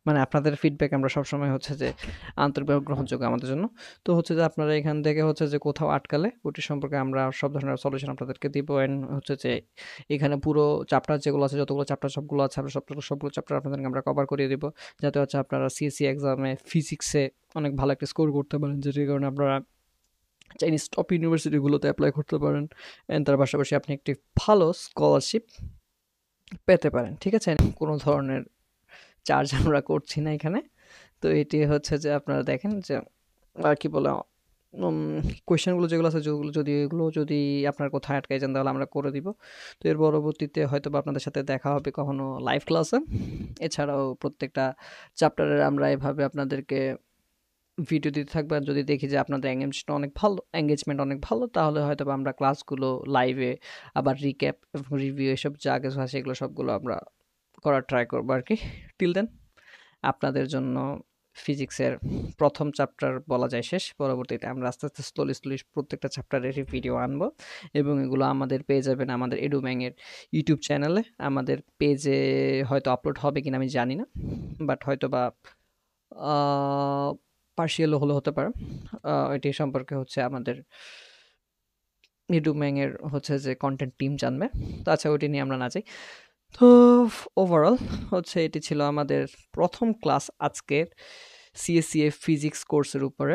মানে আপনাদের ফিডব্যাক আমরা সবসময় হচ্ছে যে আন্তরিকভাবে গ্রহণযোগ্য আমাদের জন্য। তো হচ্ছে যে আপনারা এখান থেকে হচ্ছে যে কোথাও আটকালে ওটি সম্পর্কে আমরা সব ধরনের সলিউশন আপনাদেরকে দিব। অ্যান্ড হচ্ছে যে এখানে পুরো চ্যাপ্টার যেগুলো আছে, যতগুলো চ্যাপ্টার সবগুলো আছে, আমরা সবগুলো চ্যাপ্টার আপনাদেরকে আমরা কভার করিয়ে দিব, যাতে হচ্ছে আপনারা সিএসসি এক্সামে ফিজিক্সে অনেক ভালো একটা স্কোর করতে পারেন, যেটির কারণে আপনারা চাইনিজ টপ ইউনিভার্সিটিগুলোতে অ্যাপ্লাই করতে পারেন। অ্যান্ড তার পাশাপাশি আপনি একটি ভালো স্কলারশিপ পেতে পারেন, ঠিক আছে? কোনো ধরনের চার্জ আমরা করছি না এখানে। তো এটি হচ্ছে যে আপনারা দেখেন যে আর কি বলে, কোয়েশ্চেনগুলো যেগুলো আছে, যেগুলো যদি এগুলো যদি আপনার কোথায় আটকায় যান তাহলে আমরা করে দিব। তো এর পরবর্তীতে হয়তো বা আপনাদের সাথে দেখা হবে কখনো লাইভ ক্লাসে। এছাড়াও প্রত্যেকটা চ্যাপ্টারের আমরা এভাবে আপনাদেরকে ভিডিও দিতে থাকবো। আর যদি দেখি যে আপনাদের এঙ্গেজমেন্ট অনেক ভালো, তাহলে হয়তো বা আমরা ক্লাসগুলো লাইভে আবার রিক্যাপ, রিভিউ, এসব যা কিছু আছে এগুলো সবগুলো আমরা করার ট্রাই করবো আর কি। টিল দেন আপনাদের জন্য ফিজিক্সের প্রথম চ্যাপ্টার বলা যায় শেষ। পরবর্তীতে আমরা আস্তে আস্তে স্লোলি স্লোলি প্রত্যেকটা চ্যাপ্টারেরই ভিডিও আনবো, এবং এগুলো আমাদের পেয়ে যাবেন আমাদের এডুম্যাংয়ের ইউটিউব চ্যানেলে। আমাদের পেজে হয়তো আপলোড হবে কিনা আমি জানি না, বাট হয়তো বা পার্শিয়াল হলে হতে পারে। এটি সম্পর্কে হচ্ছে আমাদের এডুম্যাংয়ের হচ্ছে যে কন্টেন্ট টিম জানবে। তো আচ্ছা, ওটি নিয়ে আমরা না যাই। তো ওভারঅল হচ্ছে এটি ছিল আমাদের প্রথম ক্লাস আজকের সিএসসিএ ফিজিক্স কোর্সের উপরে।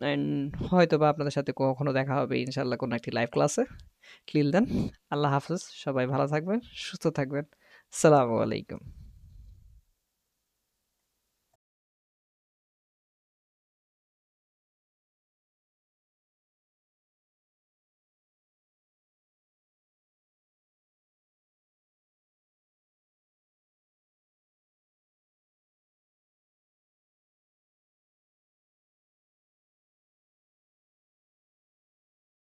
অ্যান্ড হয়তো বা আপনাদের সাথে কখনো দেখা হবে ইনশাল্লাহ কোনো একটি লাইভ ক্লাসে। টিল দেন, আল্লাহ হাফেজ, সবাই ভালো থাকবেন, সুস্থ থাকবেন। আসসালামু আলাইকুম।